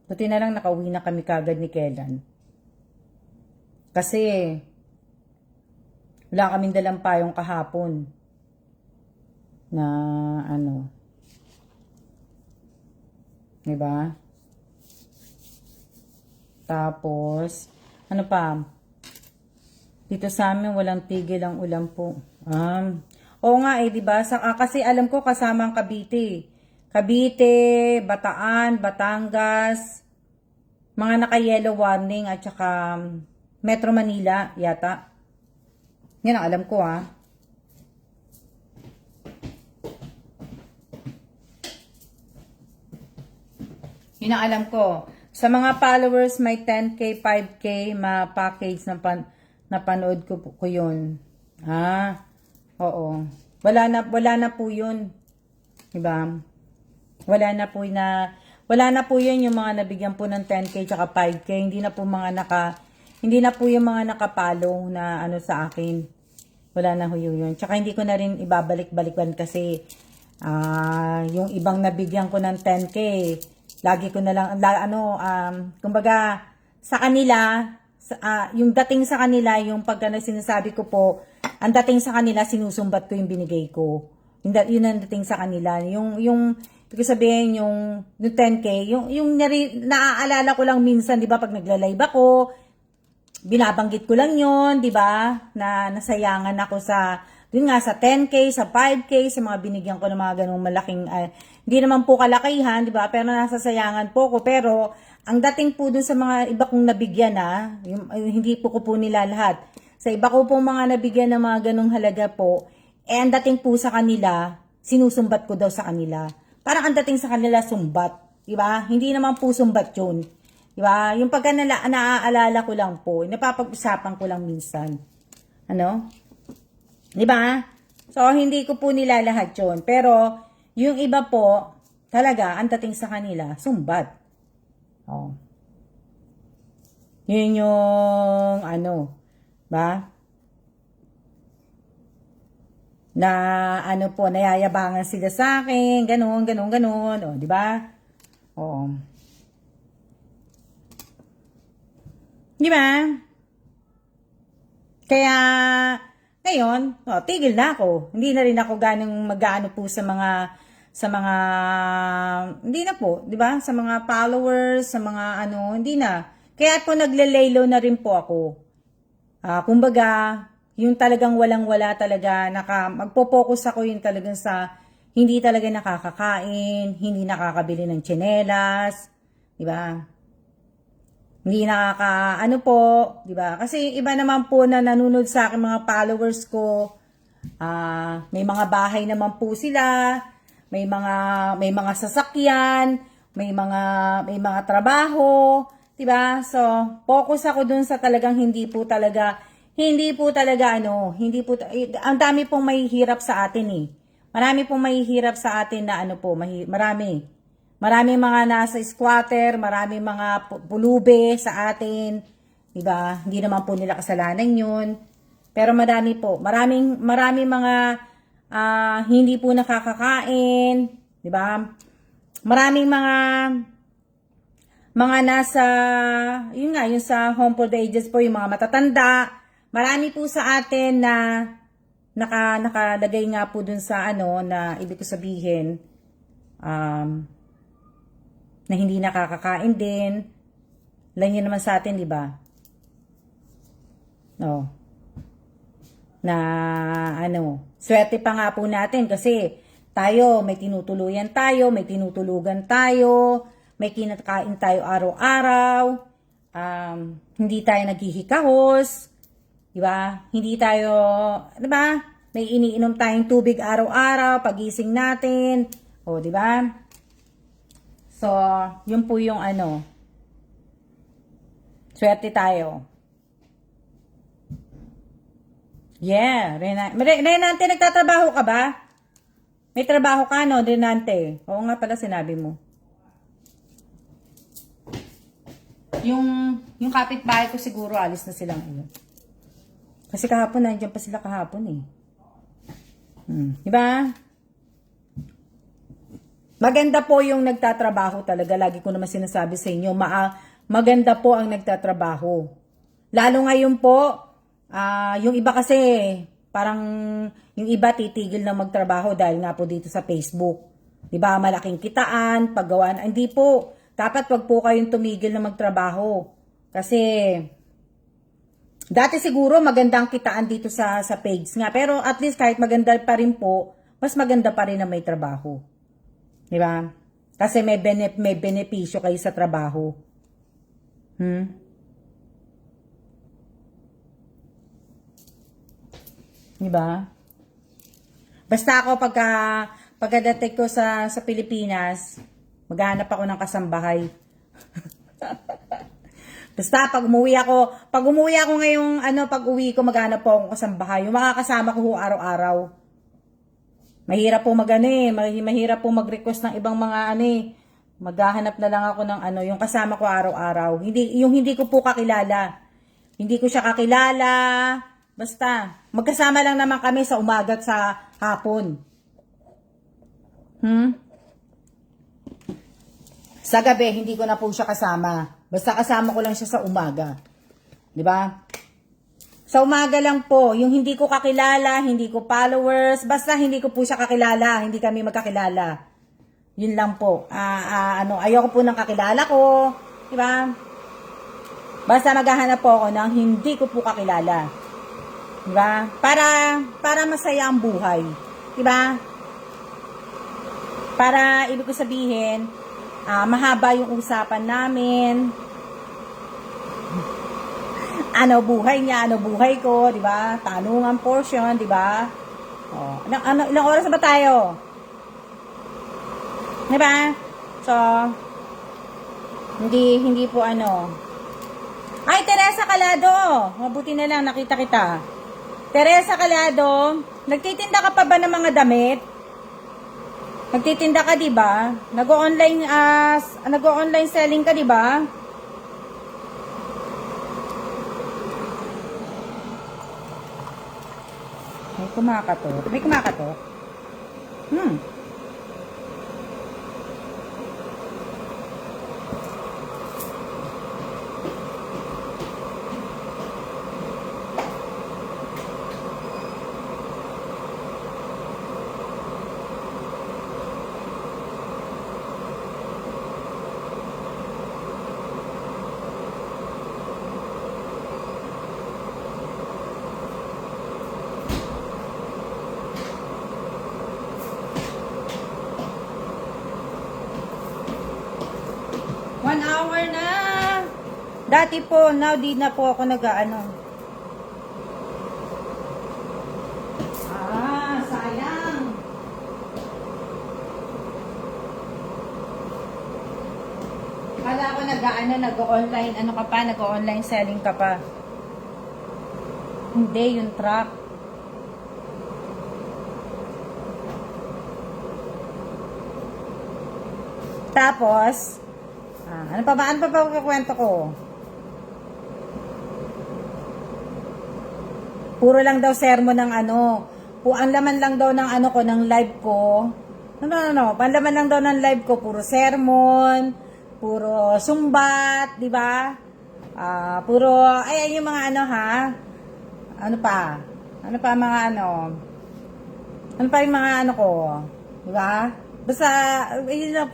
buti na lang nakauwi na kami kagad ni Kellan. Kasi wala kaming dalang payong kahapon na diba? Tapos pa? Dito sa amin walang tigil ang ulan po. Oo nga eh, 'di ba? Kasi alam ko kasama ang Cavite. Cavite, Bataan, Batangas, mga naka-yellow warning at saka Metro Manila yata. Yan ang alam ko ah. Yun ang alam ko. Sa mga followers, may 10K, 5K, ma-package na panood ko yun. Oo. Wala na po yun. Diba? Wala na po yun yung mga nabigyan po ng 10K tsaka 5K. Hindi na po yung mga nakapalo na ano sa akin. Wala na ho yun. Tsaka hindi ko na rin ibabalik-balikan kasi yung ibang nabigyan ko ng 10K, lagi ko na lang, kumbaga, sa kanila, yung dating sa kanila, yung pagka na sinasabi ko po, ang dating sa kanila, sinusumbat ko yung binigay ko. Yun ang dating sa kanila. Yung sabihin, yung 10K, naaalala ko lang minsan, di ba, pag nagla-live ako, binabanggit ko lang yun, di ba, na nasayangan ako yun nga, sa 10K, sa 5K, sa mga binigyan ko ng mga ganung malaking, hindi naman po kalakihan, di ba? Pero nasasayangan po ko. Pero, ang dating po dun sa mga iba kong nabigyan hindi po ko nila lahat. Sa iba ko po mga nabigyan ng mga ganung halaga po, ang dating po sa kanila, sinusumbat ko daw sa kanila. Parang ang dating sa kanila, sumbat. Di ba? Hindi naman po sumbat yun. Di ba? Yung pagka naaalala ko lang po, napapag-usapan ko lang minsan. Ano? Diba? So, hindi ko po nila lahat yun. Pero, yung iba po, talaga, ang dating sa kanila, sumbat. Oh. Yun yung, ba? Na, nayayabangan sila sa akin, ganun. O, diba? Oo. Diba? Kaya, ngayon, tigil na ako. Hindi na rin ako mag-aano po sa mga, hindi na po, di ba? Sa mga followers, sa mga hindi na. Kaya po nagle-laylow na rin po ako. Kumbaga, yung talagang walang-wala talaga, magpo-focus ako yung talagang sa, hindi talaga nakakakain, hindi nakakabili ng tsinelas, di ba? Hindi di ba? Kasi iba naman po na nanonood sa akin mga followers ko. May mga bahay naman po sila, may mga sasakyan, may mga trabaho, di ba? So, focus ako dun sa talagang hindi po talaga ang dami pong mahihirap sa atin eh. Marami pong mahihirap sa atin na marami. Maraming mga nasa squatter, maraming mga pulube sa atin, 'di ba? Hindi naman po nila kasalanan 'yun. Pero maraming mga hindi po nakakakain, 'di ba? Maraming mga nasa yung sa home for the ages po, yung mga matatanda. Marami po sa atin na nakalagay nga po dun sa na ibig ko sabihin na hindi nakakakain din. Lang yun naman sa atin, di ba? No. Na swerte pa nga po natin kasi tayo, may tinutuluyan tayo, may tinutulugan tayo, may kinakain tayo araw-araw, hindi tayo naghihikahos, di ba? Hindi tayo, di ba? May iniinom tayong tubig araw-araw, pagising natin, o di ba? So, yun po yung swerte tayo. Yeah, Renante, nagtatrabaho ka ba? May trabaho ka, no, Renante? Oo nga pala, sinabi mo. Yung kapitbahay ko siguro, alis na silang Kasi kahapon, nandiyan pa sila kahapon eh. Diba? Maganda po yung nagtatrabaho talaga. Lagi ko naman sinasabi sa inyo, maganda po ang nagtatrabaho. Lalo ngayon po, yung iba kasi, parang yung iba titigil na magtrabaho dahil nga po dito sa Facebook. Diba, malaking kitaan, paggawaan. Hindi po, dapat wag po kayong tumigil na magtrabaho. Kasi, Dati siguro magandang kitaan dito sa page nga. Pero at least kahit maganda pa rin po, mas maganda pa rin na may trabaho. Di ba? Kasi may benepisyo kayo sa trabaho. Di ba? Basta ako pagkadating ko sa Pilipinas, maghanap ako ng kasambahay. Basta pag umuwi ako ngayong pag uwi ko maghanap po akong kasambahay. Yung makakasama ko araw-araw. Mahirap po mahirap po mag-request ng ibang mga maghahanap na lang ako ng yung kasama ko araw-araw. Hindi ko po kakilala. Hindi ko siya kakilala. Basta, magkasama lang naman kami sa umaga at sa hapon. Sa gabi, hindi ko na po siya kasama. Basta kasama ko lang siya sa umaga. Di ba? Sa umaga lang po, yung hindi ko kakilala, hindi ko followers, basta hindi ko po siya kakilala, hindi kami magkakilala. Yun lang po. Ayoko po ng kakilala ko. Di ba? Basta maghahanap po ako ng hindi ko po kakilala. Di ba? Para masaya ang buhay. Di ba? Para ibig ko sabihin, mahaba yung usapan namin. Ano buhay niya, ano buhay ko, di ba? Tanungan portion, di ba? Oh, ilang oras ba tayo? Di ba? So, hindi po Ay, Teresa Calado! Mabuti na lang, nakita kita. Teresa Calado, nagtitinda ka pa ba ng mga damit? Nagtitinda ka, di ba? Nag-online selling ka, di ba? May kumakatok. Hour na. Dati po, now di na po ako sayang. Kala ko nag-online, nag-online selling ka pa. Hindi, yung truck. Tapos, ano pa ba kukwento ko? Puro lang daw sermon ng ang laman lang daw ng ng live ko. Panlaman lang daw ng live ko, puro sermon, puro sumbat, di ba? Puro, yung mga Ano pa yung mga ko, di ba? Basta,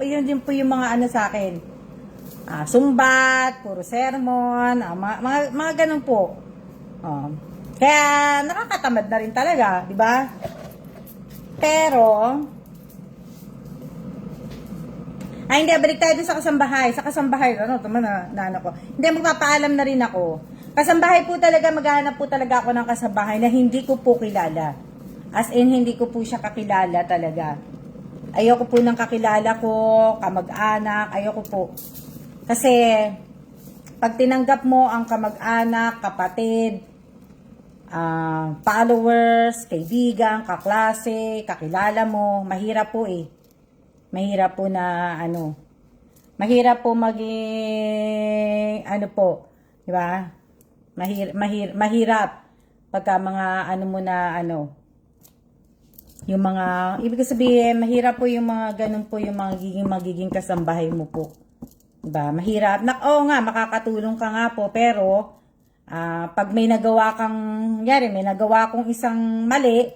yun din po yung mga sa akin. Sumbat, puro sermon, mga ganun po. Kaya nakakatamad na rin talaga, di ba? Pero, hindi, balik tayo dun sa kasambahay. Sa kasambahay, Hindi, magpapaalam na rin ako. Kasambahay po talaga, maghahanap po talaga ako ng kasambahay na hindi ko po kilala. As in, hindi ko po siya kakilala talaga. Ayoko po ng kakilala ko, kamag-anak, ayoko po. Kasi, pag tinanggap mo ang kamag-anak, kapatid, followers, kaibigan, kaklase, kakilala mo, mahirap po Mahirap po na mahirap po maging di ba? Mahirap pagka mga yung mga ibig sabihin, mahirap po yung mga ganun po yung magiging kasambahay mo po. Diba? Mahirap. Makakatulong ka nga po, pero pag may nagawa kong isang mali,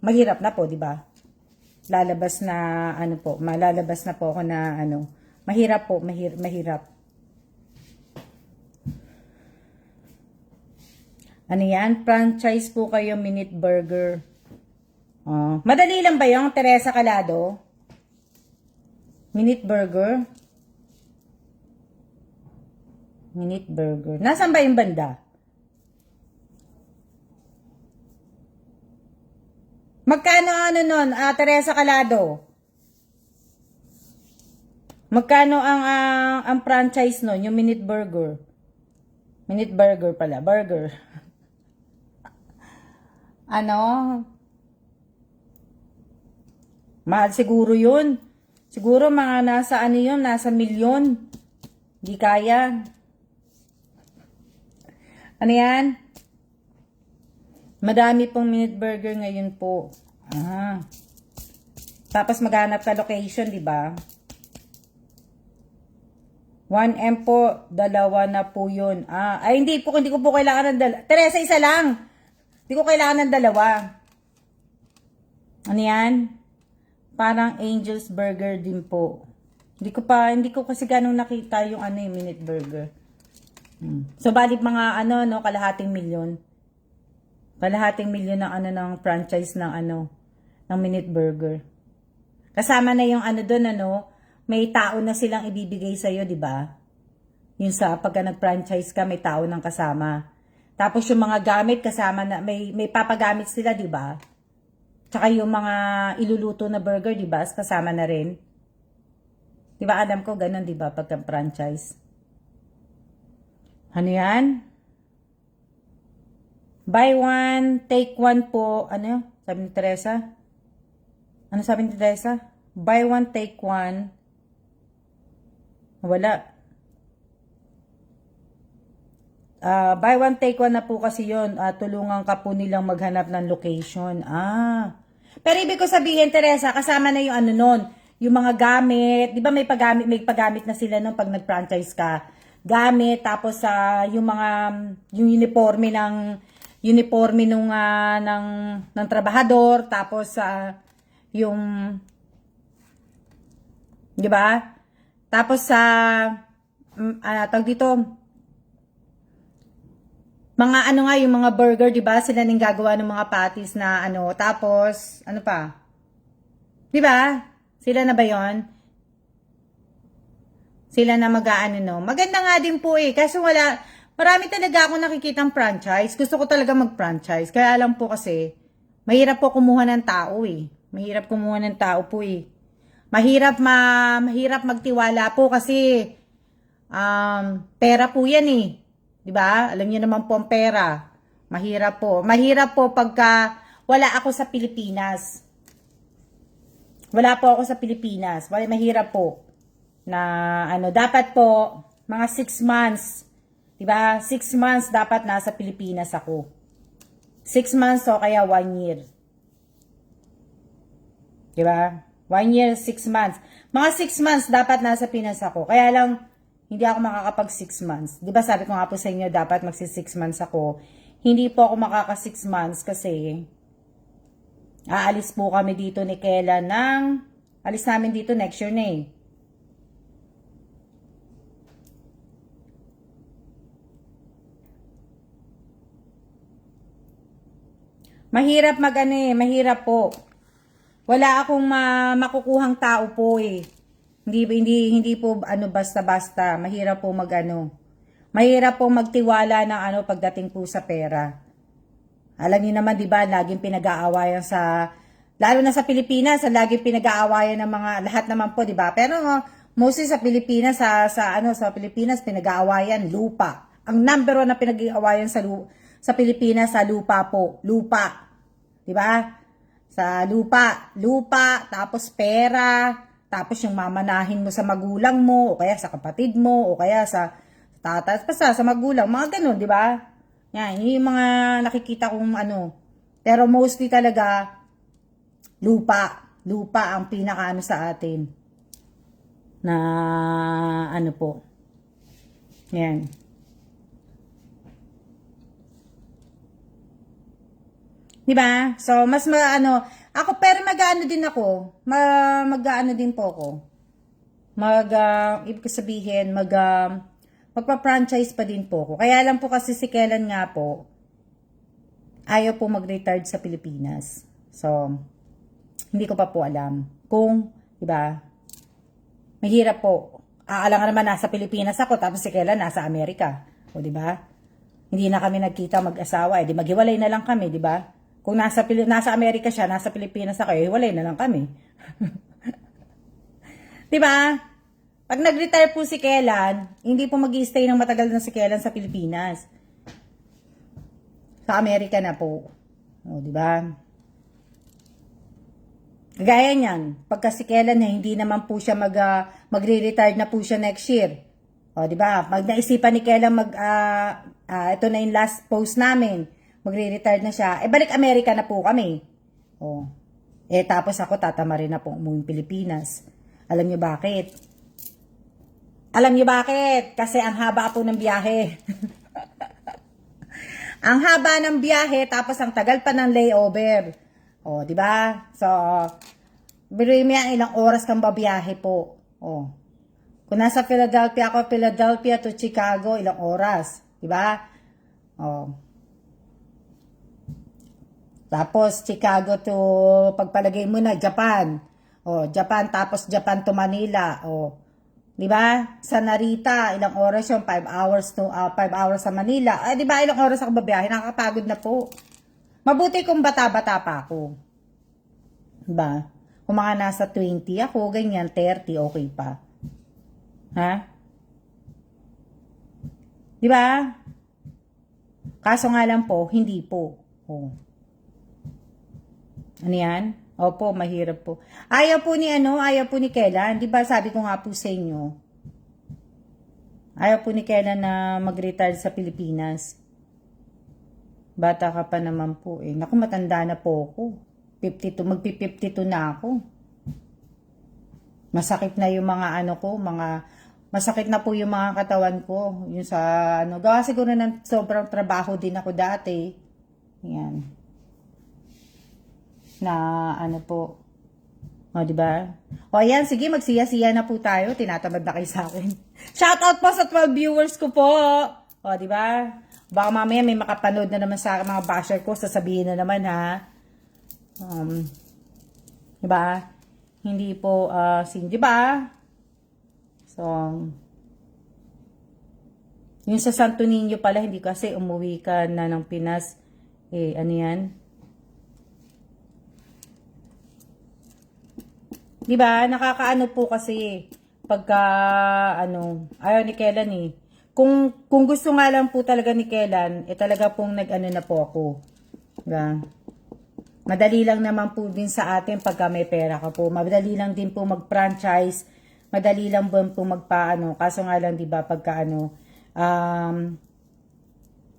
mahirap na po, di ba? Lalabas na malalabas na po ako na mahirap po, mahirap. Ano yan? Franchise po kayo, Minute Burger. Madali lang ba yung Teresa Calado? Minute Burger? Minute Burger. Nasaan ba yung banda? Magkano ano nun, Teresa Calado? Magkano ang franchise nun, yung Minute Burger? Minute Burger pala, burger. Ano? Mahal siguro yun. Siguro mga nasa ano yun, nasa milyon. Di kaya. Ano yan? Madami pong Minute Burger ngayon po. Tapos maghanap ka location, di ba? 1M po, dalawa na po yun. Ay hindi ko po kailangan ng dalawa. Teresa, isa lang. Hindi ko kailangan ng dalawa. Ano yan? Parang Angel's Burger din po. Hindi ko kasi ganong nakita yung ano yung Minute Burger. So, balik mga ano, no, kalahating milyon. Kalahating milyon ng ano, ng franchise ng ano, ng Minute Burger. Kasama na yung ano doon, ano, may tao na silang ibibigay sa'yo, di ba? Yung sa pagka nag-franchise ka, may tao nang kasama. Tapos yung mga gamit kasama na, may papagamit sila, di ba? Tsaka yung mga iluluto na burger, di ba? Kasama na rin. Di ba, alam ko, ganun, di ba? Pagka franchise. Ano yan? Buy one, take one po. Ano? Sabi ni Teresa? Ano sabi ni Teresa? Buy one, take one. Wala. Buy one, take one na po kasi yun. Tulungan ka po nilang maghanap ng location. Pero ibig ko sabihin, Teresa, kasama na yung ano nun. Yung mga gamit. Di ba may pagamit na sila nun pag nag-franchise ka. Gamit, tapos yung uniforme ng trabahador, tapos yung, di ba? Tapos tawag dito, mga ano nga, yung mga burger, di ba? Sila nang gagawa ng mga patties na ano, tapos, ano pa? Di ba? Sila na ba yon? Sila na mag-aano, no? Maganda nga din po eh, kasi marami talaga ako nakikitang franchise. Gusto ko talaga mag-franchise. Kaya alam po kasi, mahirap po kumuha ng tao eh. Mahirap kumuha ng tao po eh. Mahirap magtiwala po kasi pera po yan eh. 'Di ba? Alam niyo naman po ang pera. Mahirap po. Mahirap po pagka wala ako sa Pilipinas. Wala po ako sa Pilipinas. Mahirap po na ano, dapat po mga 6 months. 'Di ba? 6 months dapat nasa Pilipinas ako. 6 months o kaya 1 year. 'Di ba? 1 year, 6 months. Mga 6 months dapat nasa Pinas ako. Kaya lang, hindi ako makakapag 6 months. Di ba sabi ko nga po sa inyo, dapat magsi 6 months ako. Hindi po ako makaka 6 months kasi aalis po kami dito ni Kela alis namin dito next year na eh. Mahirap mahirap po. Wala akong makukuhang tao po eh. Hindi po ano basta-basta. Mahirap po Mahirap po magtiwala ng ano pagdating po sa pera. Alam niyo naman 'di ba, laging pinag-aawayan lalo na sa Pilipinas, laging pinag-aawayan ng mga lahat naman po 'di ba? Pero mostly sa Pilipinas sa Pilipinas pinag-aawayan lupa. Ang number 1 na pinag-aawayan sa Pilipinas sa lupa po, lupa. 'Di ba? Sa lupa, tapos pera, tapos yung mamanahin mo sa magulang mo, o kaya sa kapatid mo, o kaya sa tatas, basta sa magulang, mga ganun, di ba? Yan, yung mga nakikita kong ano. Pero mostly talaga, lupa ang pinakaano sa atin. Na ano po. Yan. Di ba? So, mas ako, pero mag-ano din ako. Mag-ano din po ako. Ibig sabihin, magpa-franchise pa din po ako. Kaya lang po kasi si Kellen nga po, ayaw po mag-retire sa Pilipinas. So, hindi ko pa po alam kung, diba, mahirap po. Alang naman nasa Pilipinas ako, tapos si Kela nasa Amerika. O, diba? Hindi na kami nagkita mag-asawa, di maghiwalay na lang kami, diba? Kung nasa Amerika siya, nasa Pilipinas ako, hiwalay na lang kami. Diba? Pag nag-retire po si Kelan, hindi po mag-i-stay ng matagal na si Kelan sa Pilipinas. Sa Amerika na po. O, diba? Gaya niyan, pagka si Kelan hindi naman po siya magre-retire na po siya next year. O, diba? Pag naisipan ni Kelan ito na yung last post namin, magre-retire na siya, balik Amerika na po kami. O, tapos ako tatama rin na po umuwing Pilipinas. Alam niyo bakit? Alam niyo bakit? Kasi ang haba po ng biyahe. Ang haba ng biyahe, tapos ang tagal pa ng layover. O, di ba? So, biruin mo yan, ilang oras kang babiyahe po. O. Kung nasa Philadelphia ako, Philadelphia to Chicago, ilang oras. Di ba? O. Tapos, Chicago to, pagpalagay mo na, Japan. O, Japan, tapos Japan to Manila. O. Di ba? Sa Narita, ilang oras yun? 5 hours to 5 hours sa Manila. Di ba? Ilang oras ako babiyahe? Nakakapagod na po. Mabuti kung bata-bata pa ako. Di ba? Kung mga nasa 20 ako, ganyan, 30, okay pa. Ha? Di ba? Kaso nga lang po, hindi po. Oh. Ano yan? Opo, mahirap po. Ayaw po ni Kelan. Di ba sabi ko nga po sa inyo, ayaw po ni Kelan na mag-retire sa Pilipinas. Bata ka pa naman po eh. Naku, matanda na po ako. 52, magpi-52 na ako. Masakit na yung mga masakit na po yung mga katawan ko. Yung sa gawa siguro ng sobrang trabaho din ako dati. Yan. Na po. O, diba? O, ayan, sige, magsiya-siya na po tayo. Tinatamad na kayo sa akin. Shoutout po sa 12 viewers ko po. O, diba? Baka mamaya may makapanood na naman sa mga basher ko. Sasabihin na naman, ha? Diba? Hindi po, diba? So, yung sa Santo Niño pala, hindi kasi umuwi ka na ng Pinas. Ano yan? Diba? Nakakaano po kasi pagka ayaw ni Kelan eh. Kung gusto nga lang po talaga ni Kelan, talaga pong na po ako. Diba? Madali lang naman po din sa atin pagka may pera ka po. Madali lang din po mag-franchise. Madali lang po kaso nga lang diba pagka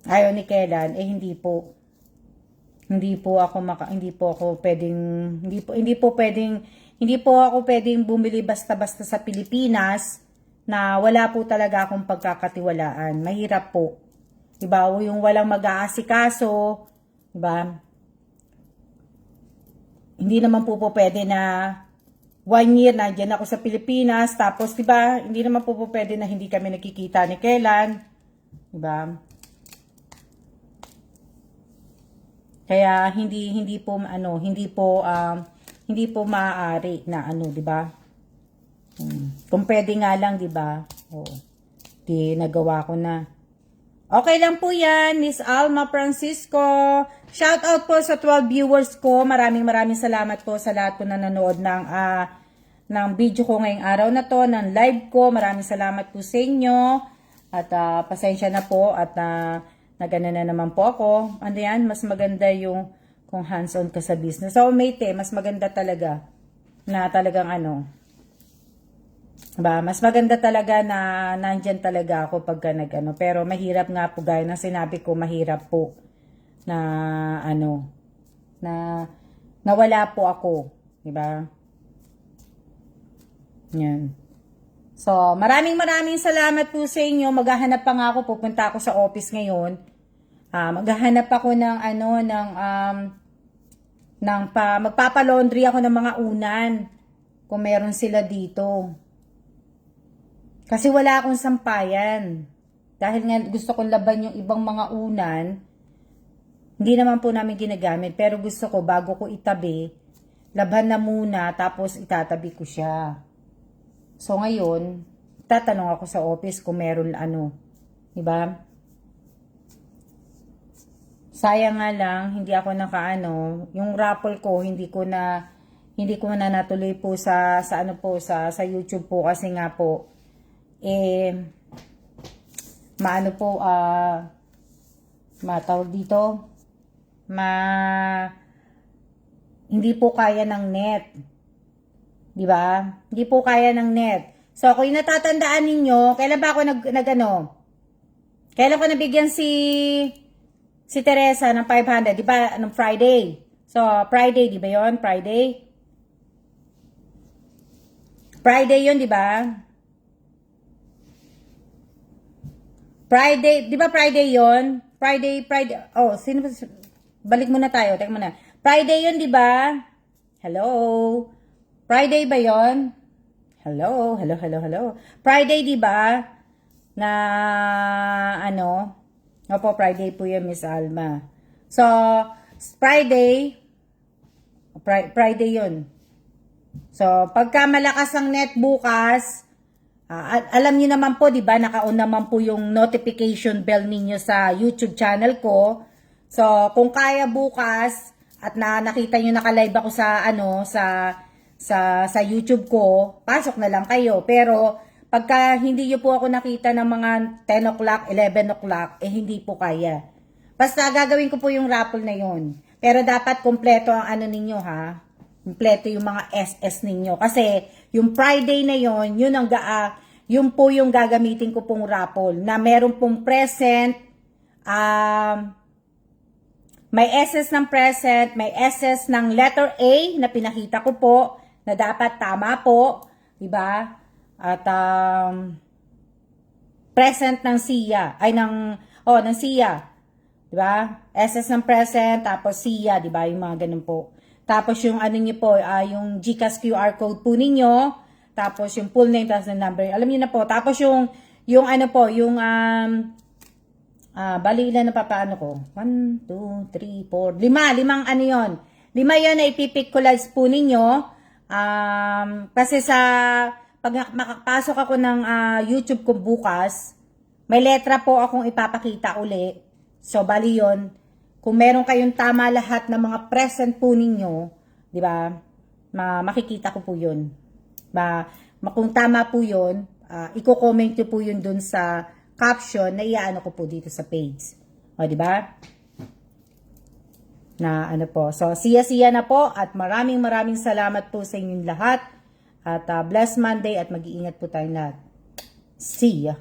ayaw ni Kelan, hindi po ako pwedeng bumili basta-basta sa Pilipinas na wala po talaga akong pagkakatiwalaan. Mahirap po. Diba? O yung walang mag-aasikaso, diba? Hindi naman po pwede na 1 year nandiyan ako sa Pilipinas, tapos diba, hindi naman po pwede na hindi kami nakikita ni Kelan. Diba? Kaya hindi po maaari na di ba? Kung pwede nga lang, di ba? Di nagawa ko na. Okay lang po yan, Miss Alma Francisco. Shout out po sa 12 viewers ko. Maraming salamat po sa lahat po na nanood ng video ko ngayong araw na to, ng live ko. Maraming salamat po sa inyo. At pasensya na po at nagana na naman po ako. Ano yan? Mas maganda yung kung hands-on ka sa business. So, mate, mas maganda talaga na talagang ba, mas maganda talaga na nandyan talaga ako pagka pero mahirap nga po, gaya ng sinabi ko, mahirap po na na wala po ako, di ba? Yan. So, maraming salamat po sa inyo. Maghahanap pa nga ako, pupunta ako sa office ngayon. Maghahanap ako ng magpapalaundry ako ng mga unan kung meron sila dito. Kasi wala akong sampayan. Dahil nga gusto kong laban yung ibang mga unan Hindi naman po namin ginagamit, pero gusto ko bago ko itabi, labhan na muna, tapos itatabi ko siya. So ngayon, tatanong ako sa office kung meron ano. Diba? Sayang nga lang, hindi ako nakaano, yung raffle ko, hindi ko na natuloy po sa ano po, sa YouTube po, kasi nga po, maano po, matawag dito, hindi po kaya ng net. Di ba? Hindi po kaya ng net. So, kung natatandaan ninyo, kailan ba ako nagano? Kailan ko nabigyan si Teresa ng 500? Di ba? Anong Friday? So, Friday, di ba yon? Friday? Friday yon, di ba? Friday, di ba Friday yon? Friday. Oh, sino ba? Balik muna tayo. Teka muna. Friday yun, di ba? Hello? Friday ba yun? Hello? Friday, di ba? Na, ano? Opo, Friday po yun, Miss Alma. So, Friday yun. So, pagka malakas ang net bukas, alam niyo naman po, di ba? Naka-on naman po yung notification bell ninyo sa YouTube channel ko. So, kung kaya bukas at nakita niyo naka-live ako sa sa YouTube ko, pasok na lang kayo. Pero pagka hindi niyo po ako nakita ng mga 10 o'clock, 11 o'clock, hindi po kaya. Basta gagawin ko po yung raffle na yun. Pero dapat kompleto ang ano ninyo, ha? Kompleto yung mga SS ninyo. Kasi yung Friday na yun, yun po yung gagamitin ko pong raffle na meron pong present, may SS ng present, may SS ng letter A na pinakita ko po na dapat tama po, di ba? At present ng SIA, ng SIA, di ba? SS ng present, tapos SIA, di ba? Yung mga ganun po. Tapos yung ano niyo po, yung GCash QR code po ninyo, tapos yung full name, tapos yung number, alam niyo na po. Tapos yung ano po, yung bali ilan na papaano ko? 1, 2, 3, 4, 5. Limang ano yun. 5 yun na ipipick ko lives po ninyo. Kasi pag makapasok ako ng YouTube ko bukas, may letra po akong ipapakita uli. So, bali yun. Kung meron kayong tama lahat ng mga present po ninyo, di ba? Makikita ko po yun. Kung tama po yun, i-comment nyo po yun dun sa caption na iaano ko po dito sa page. O, di ba? Na ano po. So, siya na po at maraming salamat po sa inyong lahat. At blessed Monday at mag-iingat po tayong lahat. See ya!